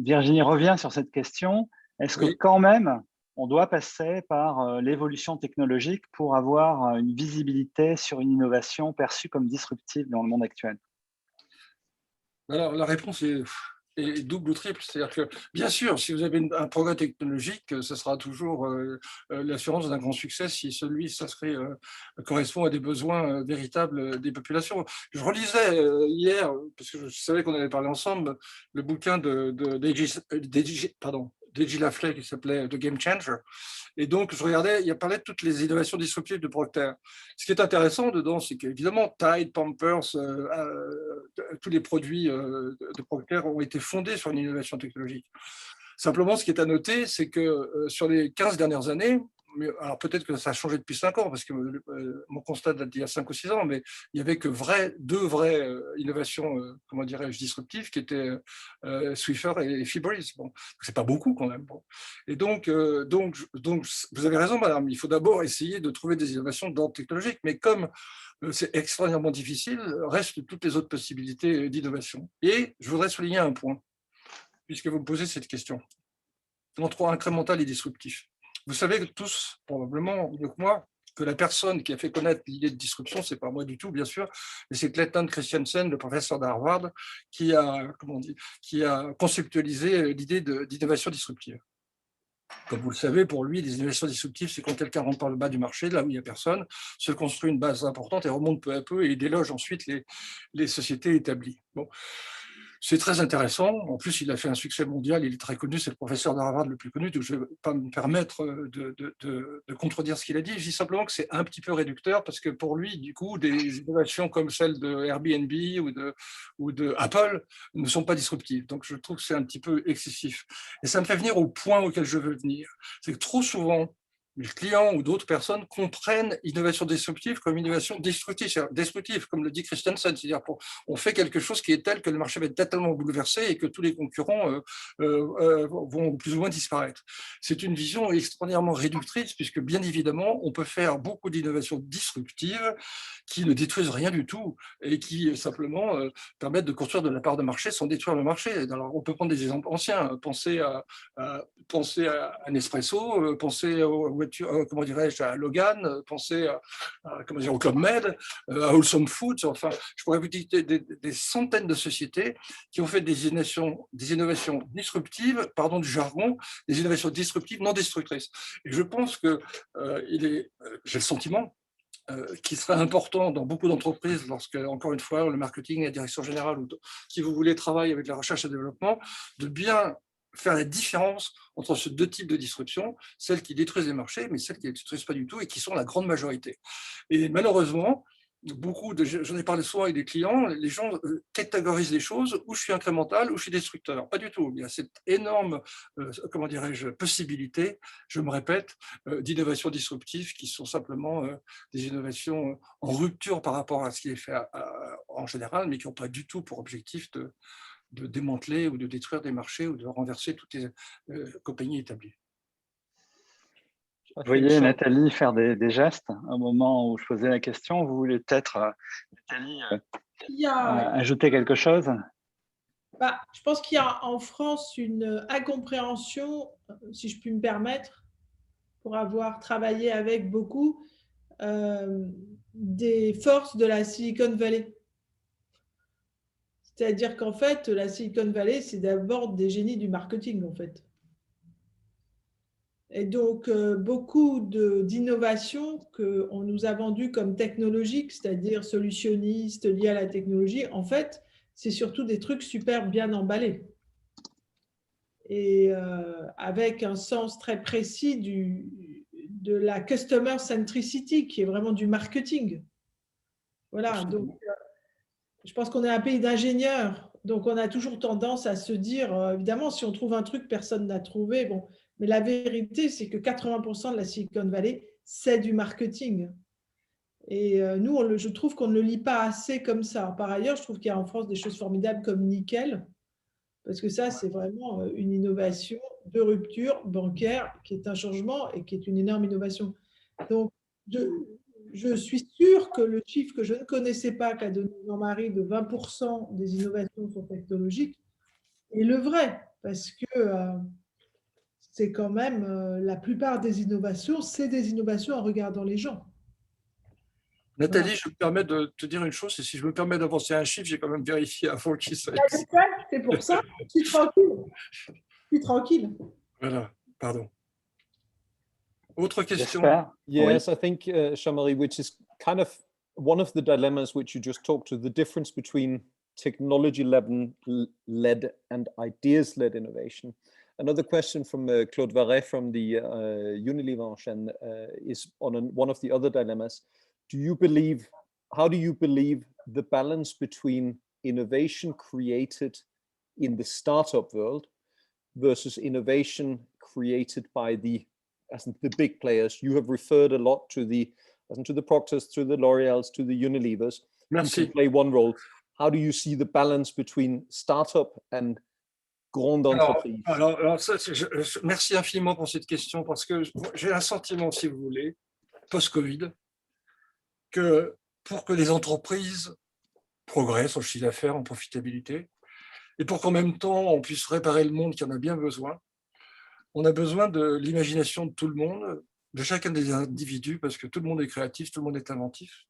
Virginie revient sur cette question. Est-ce que quand même, on doit passer par l'évolution technologique pour avoir une visibilité sur une innovation perçue comme disruptive dans le monde actuel? Alors, la réponse est double ou triple. C'est-à-dire que, bien sûr, si vous avez un progrès technologique, ce sera toujours l'assurance d'un grand succès si celui correspond à des besoins véritables des populations. Je relisais hier, parce que je savais qu'on allait parler ensemble, le bouquin d'E.G. Lafley qui s'appelait The Game Changer. Et donc, je regardais, il parlait de toutes les innovations disruptives de Procter. Ce qui est intéressant dedans, c'est qu'évidemment, Tide, Pampers, tous les produits de Procter ont été fondés sur une innovation technologique. Simplement, ce qui est à noter, c'est que sur les 15 dernières années, alors peut-être que ça a changé depuis 5 ans, parce que mon constat date d'il y a 5 ou 6 ans, mais il n'y avait que deux vraies innovations, comment dirais-je, disruptives, qui étaient Swiffer et Febreze. Bon, c'est pas beaucoup quand même. Bon. Et donc, vous avez raison, madame, il faut d'abord essayer de trouver des innovations d'ordre technologique, mais comme c'est extrêmement difficile, restent toutes les autres possibilités d'innovation. Et je voudrais souligner un point, puisque vous me posez cette question, entre incrémental et disruptif. Vous savez tous, probablement mieux que moi, que la personne qui a fait connaître l'idée de disruption, ce n'est pas moi du tout, bien sûr, mais c'est Clayton Christensen, le professeur d'Harvard, qui a conceptualisé l'idée d'innovation disruptive. Comme vous le savez, pour lui, les innovations disruptives, c'est quand quelqu'un rentre par le bas du marché, là où il n'y a personne, se construit une base importante et remonte peu à peu et déloge ensuite les sociétés établies. Bon. C'est très intéressant. En plus, il a fait un succès mondial. Il est très connu. C'est le professeur d'Harvard le plus connu. Donc, je ne vais pas me permettre de contredire ce qu'il a dit. Je dis simplement que c'est un petit peu réducteur parce que pour lui, du coup, des innovations comme celle de Airbnb ou de Apple ne sont pas disruptives. Donc, je trouve que c'est un petit peu excessif. Et ça me fait venir au point auquel je veux venir. C'est que trop souvent, les clients ou d'autres personnes comprennent innovation disruptive comme innovation destructive, comme le dit Christensen, c'est-à-dire on fait quelque chose qui est tel que le marché va être totalement bouleversé et que tous les concurrents vont plus ou moins disparaître. C'est une vision extraordinairement réductrice, puisque bien évidemment, on peut faire beaucoup d'innovations disruptives qui ne détruisent rien du tout et qui simplement permettent de construire de la part de marché sans détruire le marché. Alors, on peut prendre des exemples anciens, penser à Nespresso, penser aux voitures, comment dirais-je, à Logan, penser au Club Med, à Wholesome Foods. Enfin, je pourrais vous dire des centaines de sociétés qui ont fait des innovations disruptives, pardon du jargon, des innovations disruptives non destructrices. Et je pense que j'ai le sentiment qui serait important dans beaucoup d'entreprises lorsque, encore une fois, le marketing, la direction générale ou qui vous voulez travailler avec la recherche et le développement, de bien faire la différence entre ces deux types de disruption, celles qui détruisent les marchés, mais celles qui ne les détruisent pas du tout et qui sont la grande majorité. Et malheureusement, j'en ai parlé souvent avec des clients, les gens catégorisent les choses, où je suis incrémental, où je suis destructeur. Pas du tout. Il y a cette énorme, comment dirais-je, possibilité, je me répète, d'innovations disruptives qui sont simplement des innovations en rupture par rapport à ce qui est fait en général, mais qui n'ont pas du tout pour objectif de démanteler ou de détruire des marchés ou de renverser toutes les compagnies établies. Vous voyez Nathalie faire des gestes au moment où je posais la question. Vous voulez peut-être, Nathalie, ajouter quelque chose? Je pense qu'il y a en France une incompréhension, si je puis me permettre, pour avoir travaillé avec beaucoup, des forces de la Silicon Valley. C'est-à-dire qu'en fait, la Silicon Valley, c'est d'abord des génies du marketing, en fait. Et donc, beaucoup d'innovations qu'on nous a vendues comme technologiques, c'est-à-dire solutionnistes liées à la technologie, en fait, c'est surtout des trucs super bien emballés. Et avec un sens très précis de la customer centricity, qui est vraiment du marketing. Voilà, donc je pense qu'on est un pays d'ingénieurs, donc on a toujours tendance à se dire, évidemment, si on trouve un truc, personne n'a trouvé, bon. Mais la vérité, c'est que 80% de la Silicon Valley, c'est du marketing. Et nous, je trouve qu'on ne le lit pas assez comme ça. Par ailleurs, je trouve qu'il y a en France des choses formidables comme Nickel, parce que ça, c'est vraiment une innovation de rupture bancaire qui est un changement et qui est une énorme innovation. Donc, je suis sûre que le chiffre que je ne connaissais pas qu'a donné Jean-Marie de 20% des innovations sont technologiques est le vrai, parce que c'est quand même la plupart des innovations, c'est des innovations en regardant les gens. Nathalie, voilà. Je me permets de te dire une chose, et si je me permets d'avancer un chiffre, j'ai quand même vérifié avant qu'il soit. C'est pour ça, je suis tranquille. Je suis tranquille. Voilà, pardon. Autre question? Yes, I think, Jean-Marie, which is kind of one of the dilemmas which you just talked to, the difference between technology-led and ideas-led innovation. Another question from Claude Varret from the Unilever chain is on one of the other dilemmas. How do you believe the balance between innovation created in the startup world versus innovation created by the big players? You have referred a lot to the Procters, to the L'Oreals, to the Unilevers. Merci. You can play one role. How do you see the balance between startup and grande entreprise? Merci infiniment pour cette question, parce que j'ai un sentiment, si vous voulez, post-Covid, que pour que les entreprises progressent en chiffre d'affaires, en profitabilité, et pour qu'en même temps on puisse réparer le monde qui en a bien besoin, on a besoin de l'imagination de tout le monde, de chacun des individus, parce que tout le monde est créatif, tout le monde est inventif,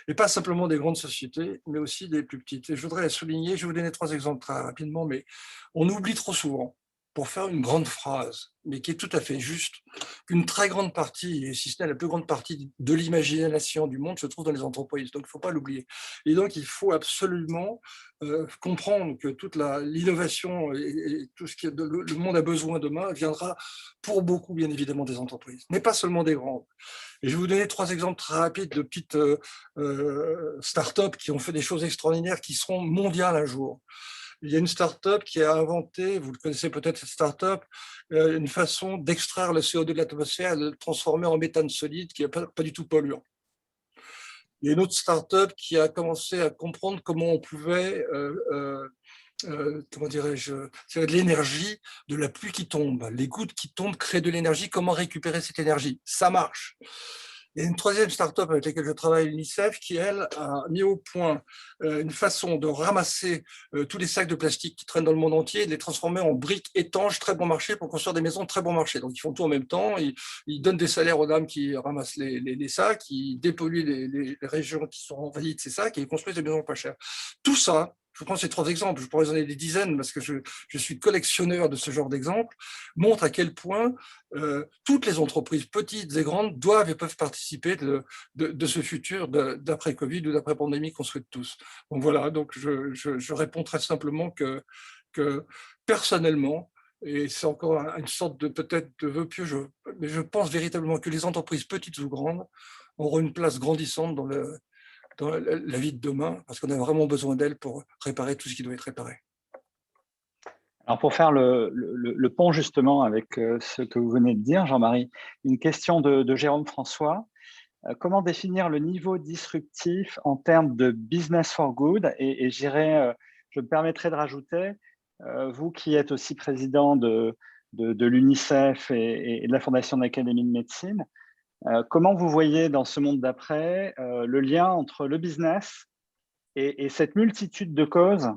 et pas simplement des grandes sociétés, mais aussi des plus petites. Et je voudrais souligner, je vais vous donner 3 exemples très rapidement, mais on oublie trop souvent, pour faire une grande phrase, mais qui est tout à fait juste, qu'une très grande partie, et si ce n'est la plus grande partie de l'imagination du monde, se trouve dans les entreprises. Donc, il ne faut pas l'oublier. Et donc, il faut absolument comprendre que toute l'innovation et tout ce que le monde a besoin demain viendra pour beaucoup, bien évidemment, des entreprises, mais pas seulement des grandes. Et je vais vous donner 3 exemples très rapides de petites start-up qui ont fait des choses extraordinaires qui seront mondiales un jour. il y a une start-up qui a inventé, vous le connaissez peut-être cette start-up, une façon d'extraire le CO2 de l'atmosphère et de le transformer en méthane solide qui n'est pas du tout polluant. Il y a une autre start-up qui a commencé à comprendre comment on pouvait comment dirais-je, tirer de l'énergie de la pluie qui tombe. Les gouttes qui tombent créent de l'énergie. Comment récupérer cette énergie? Ça marche. Il y a une troisième start-up avec laquelle je travaille, l'UNICEF, qui, elle, a mis au point une façon de ramasser tous les sacs de plastique qui traînent dans le monde entier et de les transformer en briques étanches, très bon marché, pour construire des maisons très bon marché. Donc, ils font tout en même temps. Ils donnent des salaires aux dames qui ramassent les sacs, ils dépolluent les régions qui sont envahies de ces sacs et ils construisent des maisons pas chères. Tout ça, je prends ces 3 exemples, je pourrais en donner des dizaines parce que je suis collectionneur de ce genre d'exemples, montre à quel point toutes les entreprises, petites et grandes, doivent et peuvent participer de ce futur d'après-Covid ou d'après-pandémie qu'on souhaite tous. Donc voilà, donc je réponds très simplement que personnellement, et c'est encore une sorte de peut-être de vœu pieux, mais je pense véritablement que les entreprises petites ou grandes auront une place grandissante dans la vie de demain, parce qu'on a vraiment besoin d'elle pour réparer tout ce qui doit être réparé. Alors pour faire le pont justement avec ce que vous venez de dire, Jean-Marie, une question de Jérôme François. Comment définir le niveau disruptif en termes de business for good? Et je me permettrai de rajouter, vous qui êtes aussi président de l'UNICEF et de la Fondation de l'Académie de médecine, comment vous voyez dans ce monde d'après le lien entre le business et cette multitude de causes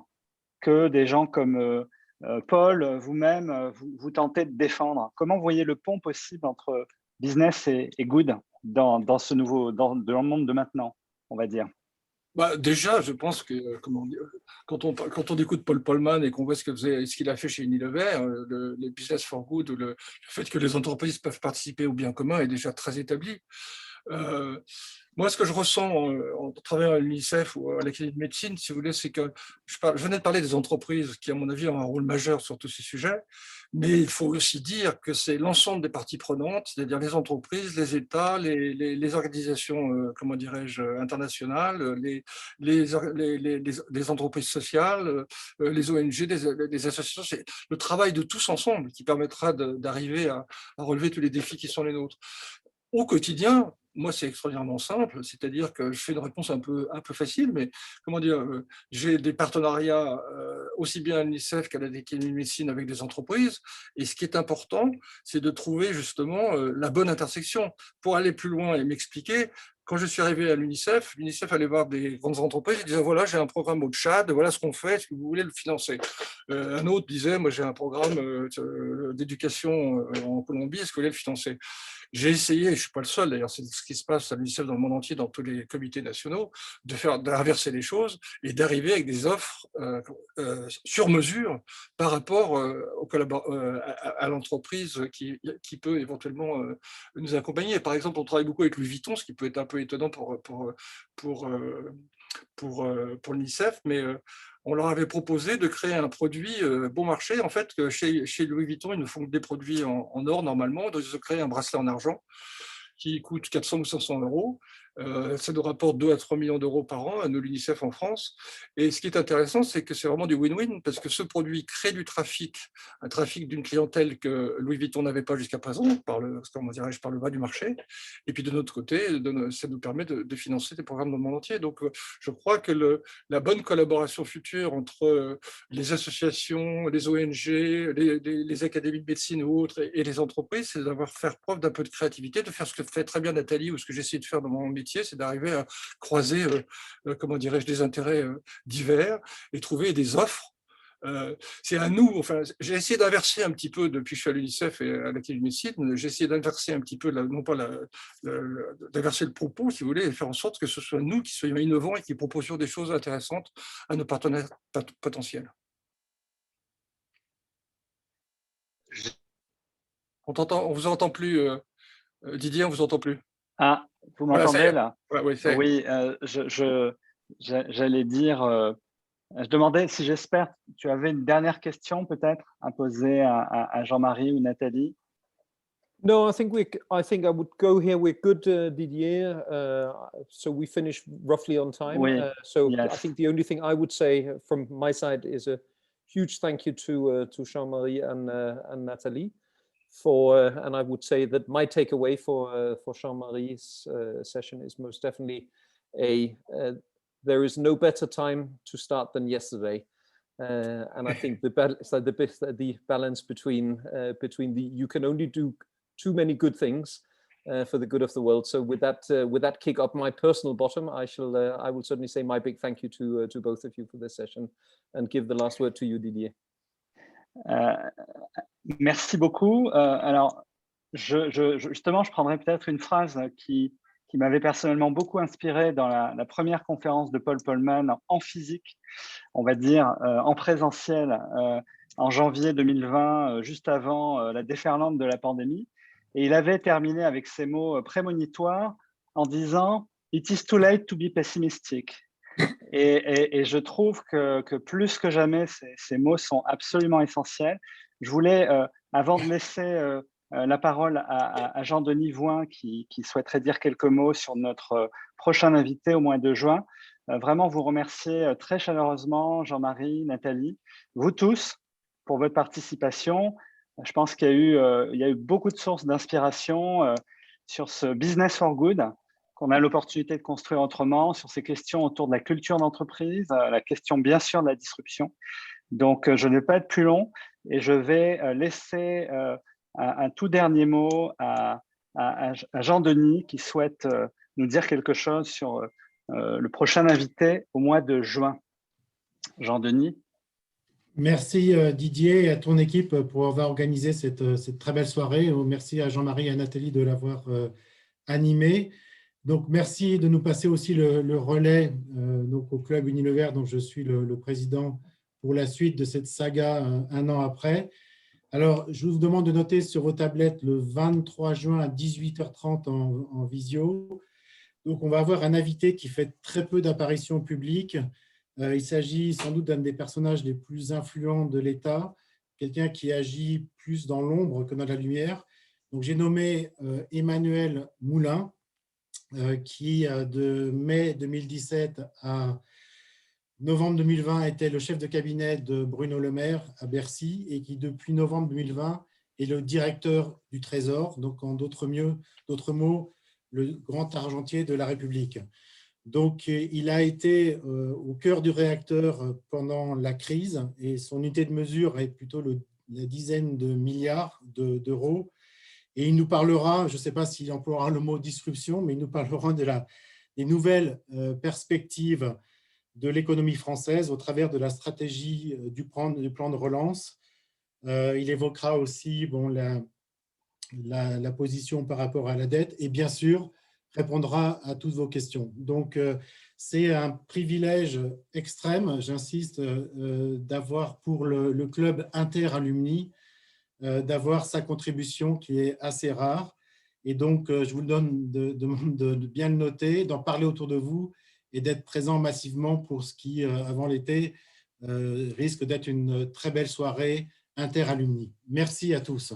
que des gens comme Paul, vous-même, vous tentez de défendre? Comment vous voyez le pont possible entre business et good dans le monde de maintenant, on va dire? Déjà, je pense que quand on écoute Paul Polman et qu'on voit ce qu'il a fait chez Unilever, le business for good, le fait que les entreprises peuvent participer au bien commun est déjà très établi. Moi, ce que je ressens en travaillant à l'UNICEF ou à l'Académie de médecine, si vous voulez, c'est que je venais de parler des entreprises qui, à mon avis, ont un rôle majeur sur tous ces sujets, mais il faut aussi dire que c'est l'ensemble des parties prenantes, c'est-à-dire les entreprises, les États, les organisations, comment dirais-je, internationales, les entreprises sociales, les ONG, les associations. C'est le travail de tous ensemble qui permettra d'arriver à relever tous les défis qui sont les nôtres. Au quotidien, moi, c'est extraordinairement simple, c'est-à-dire que je fais une réponse un peu facile, mais comment dire, j'ai des partenariats aussi bien à l'UNICEF qu'à l'Académie de médecine avec des entreprises, et ce qui est important, c'est de trouver justement la bonne intersection pour aller plus loin et m'expliquer. Quand je suis arrivé à l'UNICEF allait voir des grandes entreprises et disait voilà, j'ai un programme au Tchad, voilà ce qu'on fait, est-ce que vous voulez le financer? Un autre disait moi, j'ai un programme d'éducation en Colombie, est-ce que vous voulez le financer? J'ai essayé, et je ne suis pas le seul d'ailleurs, c'est ce qui se passe à l'UNICEF dans le monde entier, dans tous les comités nationaux, d'inverser les choses et d'arriver avec des offres sur mesure par rapport à l'entreprise qui peut éventuellement nous accompagner. Par exemple, on travaille beaucoup avec Louis Vuitton, ce qui peut être un peu étonnant pour l'UNICEF, mais on leur avait proposé de créer un produit bon marché. En fait, chez Louis Vuitton, ils ne font que des produits en or normalement. Donc, ils ont créé un bracelet en argent qui coûte 400 ou 500 euros. Ça nous rapporte 2 à 3 millions d'euros par an à nous, l'UNICEF en France. Et ce qui est intéressant, c'est que c'est vraiment du win-win parce que ce produit crée du trafic, un trafic d'une clientèle que Louis Vuitton n'avait pas jusqu'à présent, par le bas du marché. Et puis de notre côté, ça nous permet de financer des programmes dans le monde entier. Donc je crois que la bonne collaboration future entre les associations, les ONG, les académies de médecine ou autres et les entreprises, c'est d'avoir faire preuve d'un peu de créativité, de faire ce que fait très bien Nathalie ou ce que j'essaie de faire dans mon métier, c'est d'arriver à croiser, comment dirais-je, des intérêts divers et trouver des offres. C'est à nous, enfin, j'ai essayé d'inverser un petit peu, depuis que je suis à l'UNICEF et à l'Académie de médecine, j'ai essayé d'inverser un petit peu, non pas d'inverser le propos, si vous voulez, et faire en sorte que ce soit nous qui soyons innovants et qui proposions des choses intéressantes à nos partenaires potentiels. On vous entend plus, Didier, on vous entend plus. Ah, vous m'entendez là? Oui, j'allais dire, je demandais si j'espère, tu avais une dernière question peut-être à poser à Jean-Marie ou Nathalie? No, I think I would go here. We're good, Didier. So we finish roughly on time. Oui, So yes. I think the only thing I would say from my side is huge thank you to Jean-Marie and Nathalie for, and I would say that my takeaway for Jean-Marie's session is most definitely there is no better time to start than yesterday. And I think the balance between you can only do too many good things for the good of the world. So with that kick up my personal bottom, I will certainly say my big thank you to both of you for this session, and give the last word to you, Didier. Merci beaucoup. Alors, justement, je prendrai peut-être une phrase qui m'avait personnellement beaucoup inspiré dans la première conférence de Paul Polman en physique, on va dire en présentiel, en janvier 2020, juste avant la déferlante de la pandémie. Et il avait terminé avec ces mots prémonitoires en disant « It is too late to be pessimistic ». Et je trouve que plus que jamais, ces mots sont absolument essentiels. Je voulais, avant de laisser la parole à Jean-Denis Voin, qui souhaiterait dire quelques mots sur notre prochain invité au mois de juin, vraiment vous remercier très chaleureusement, Jean-Marie, Nathalie, vous tous, pour votre participation. Je pense qu'il y a eu beaucoup de sources d'inspiration sur ce business for good qu'on a l'opportunité de construire autrement, sur ces questions autour de la culture d'entreprise, la question bien sûr de la disruption. Donc, je ne vais pas être plus long et je vais laisser un tout dernier mot à Jean-Denis qui souhaite nous dire quelque chose sur le prochain invité au mois de juin. Jean-Denis. Merci Didier et à ton équipe pour avoir organisé cette très belle soirée. Merci à Jean-Marie et à Nathalie de l'avoir animée. Donc, merci de nous passer aussi le relais donc au Club Unilever, dont je suis le président pour la suite de cette saga un an après. Alors, je vous demande de noter sur vos tablettes le 23 juin à 18h30 en visio. Donc, on va avoir un invité qui fait très peu d'apparitions publiques. Il s'agit sans doute d'un des personnages les plus influents de l'État, quelqu'un qui agit plus dans l'ombre que dans la lumière. Donc, j'ai nommé Emmanuel Moulin, qui de mai 2017 à novembre 2020 était le chef de cabinet de Bruno Le Maire à Bercy et qui depuis novembre 2020 est le directeur du Trésor, donc en d'autres mots, le grand argentier de la République. Donc, il a été au cœur du réacteur pendant la crise et son unité de mesure est plutôt la dizaine de milliards d'euros. Et il nous parlera, je ne sais pas s'il emploiera le mot disruption, mais il nous parlera des nouvelles perspectives de l'économie française au travers de la stratégie du plan de relance. Il évoquera aussi la position par rapport à la dette et bien sûr répondra à toutes vos questions. Donc, c'est un privilège extrême, j'insiste, d'avoir pour le club Inter-Alumni, d'avoir sa contribution qui est assez rare. Et donc, je vous demande de bien le noter, d'en parler autour de vous et d'être présent massivement pour ce qui, avant l'été, risque d'être une très belle soirée Inter-Alumni. Merci à tous.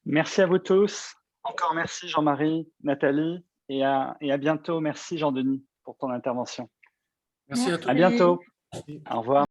Merci à vous tous. Encore merci Jean-Marie, Nathalie, et à bientôt. Merci Jean-Denis pour ton intervention. Merci à tous. À bientôt. Au revoir.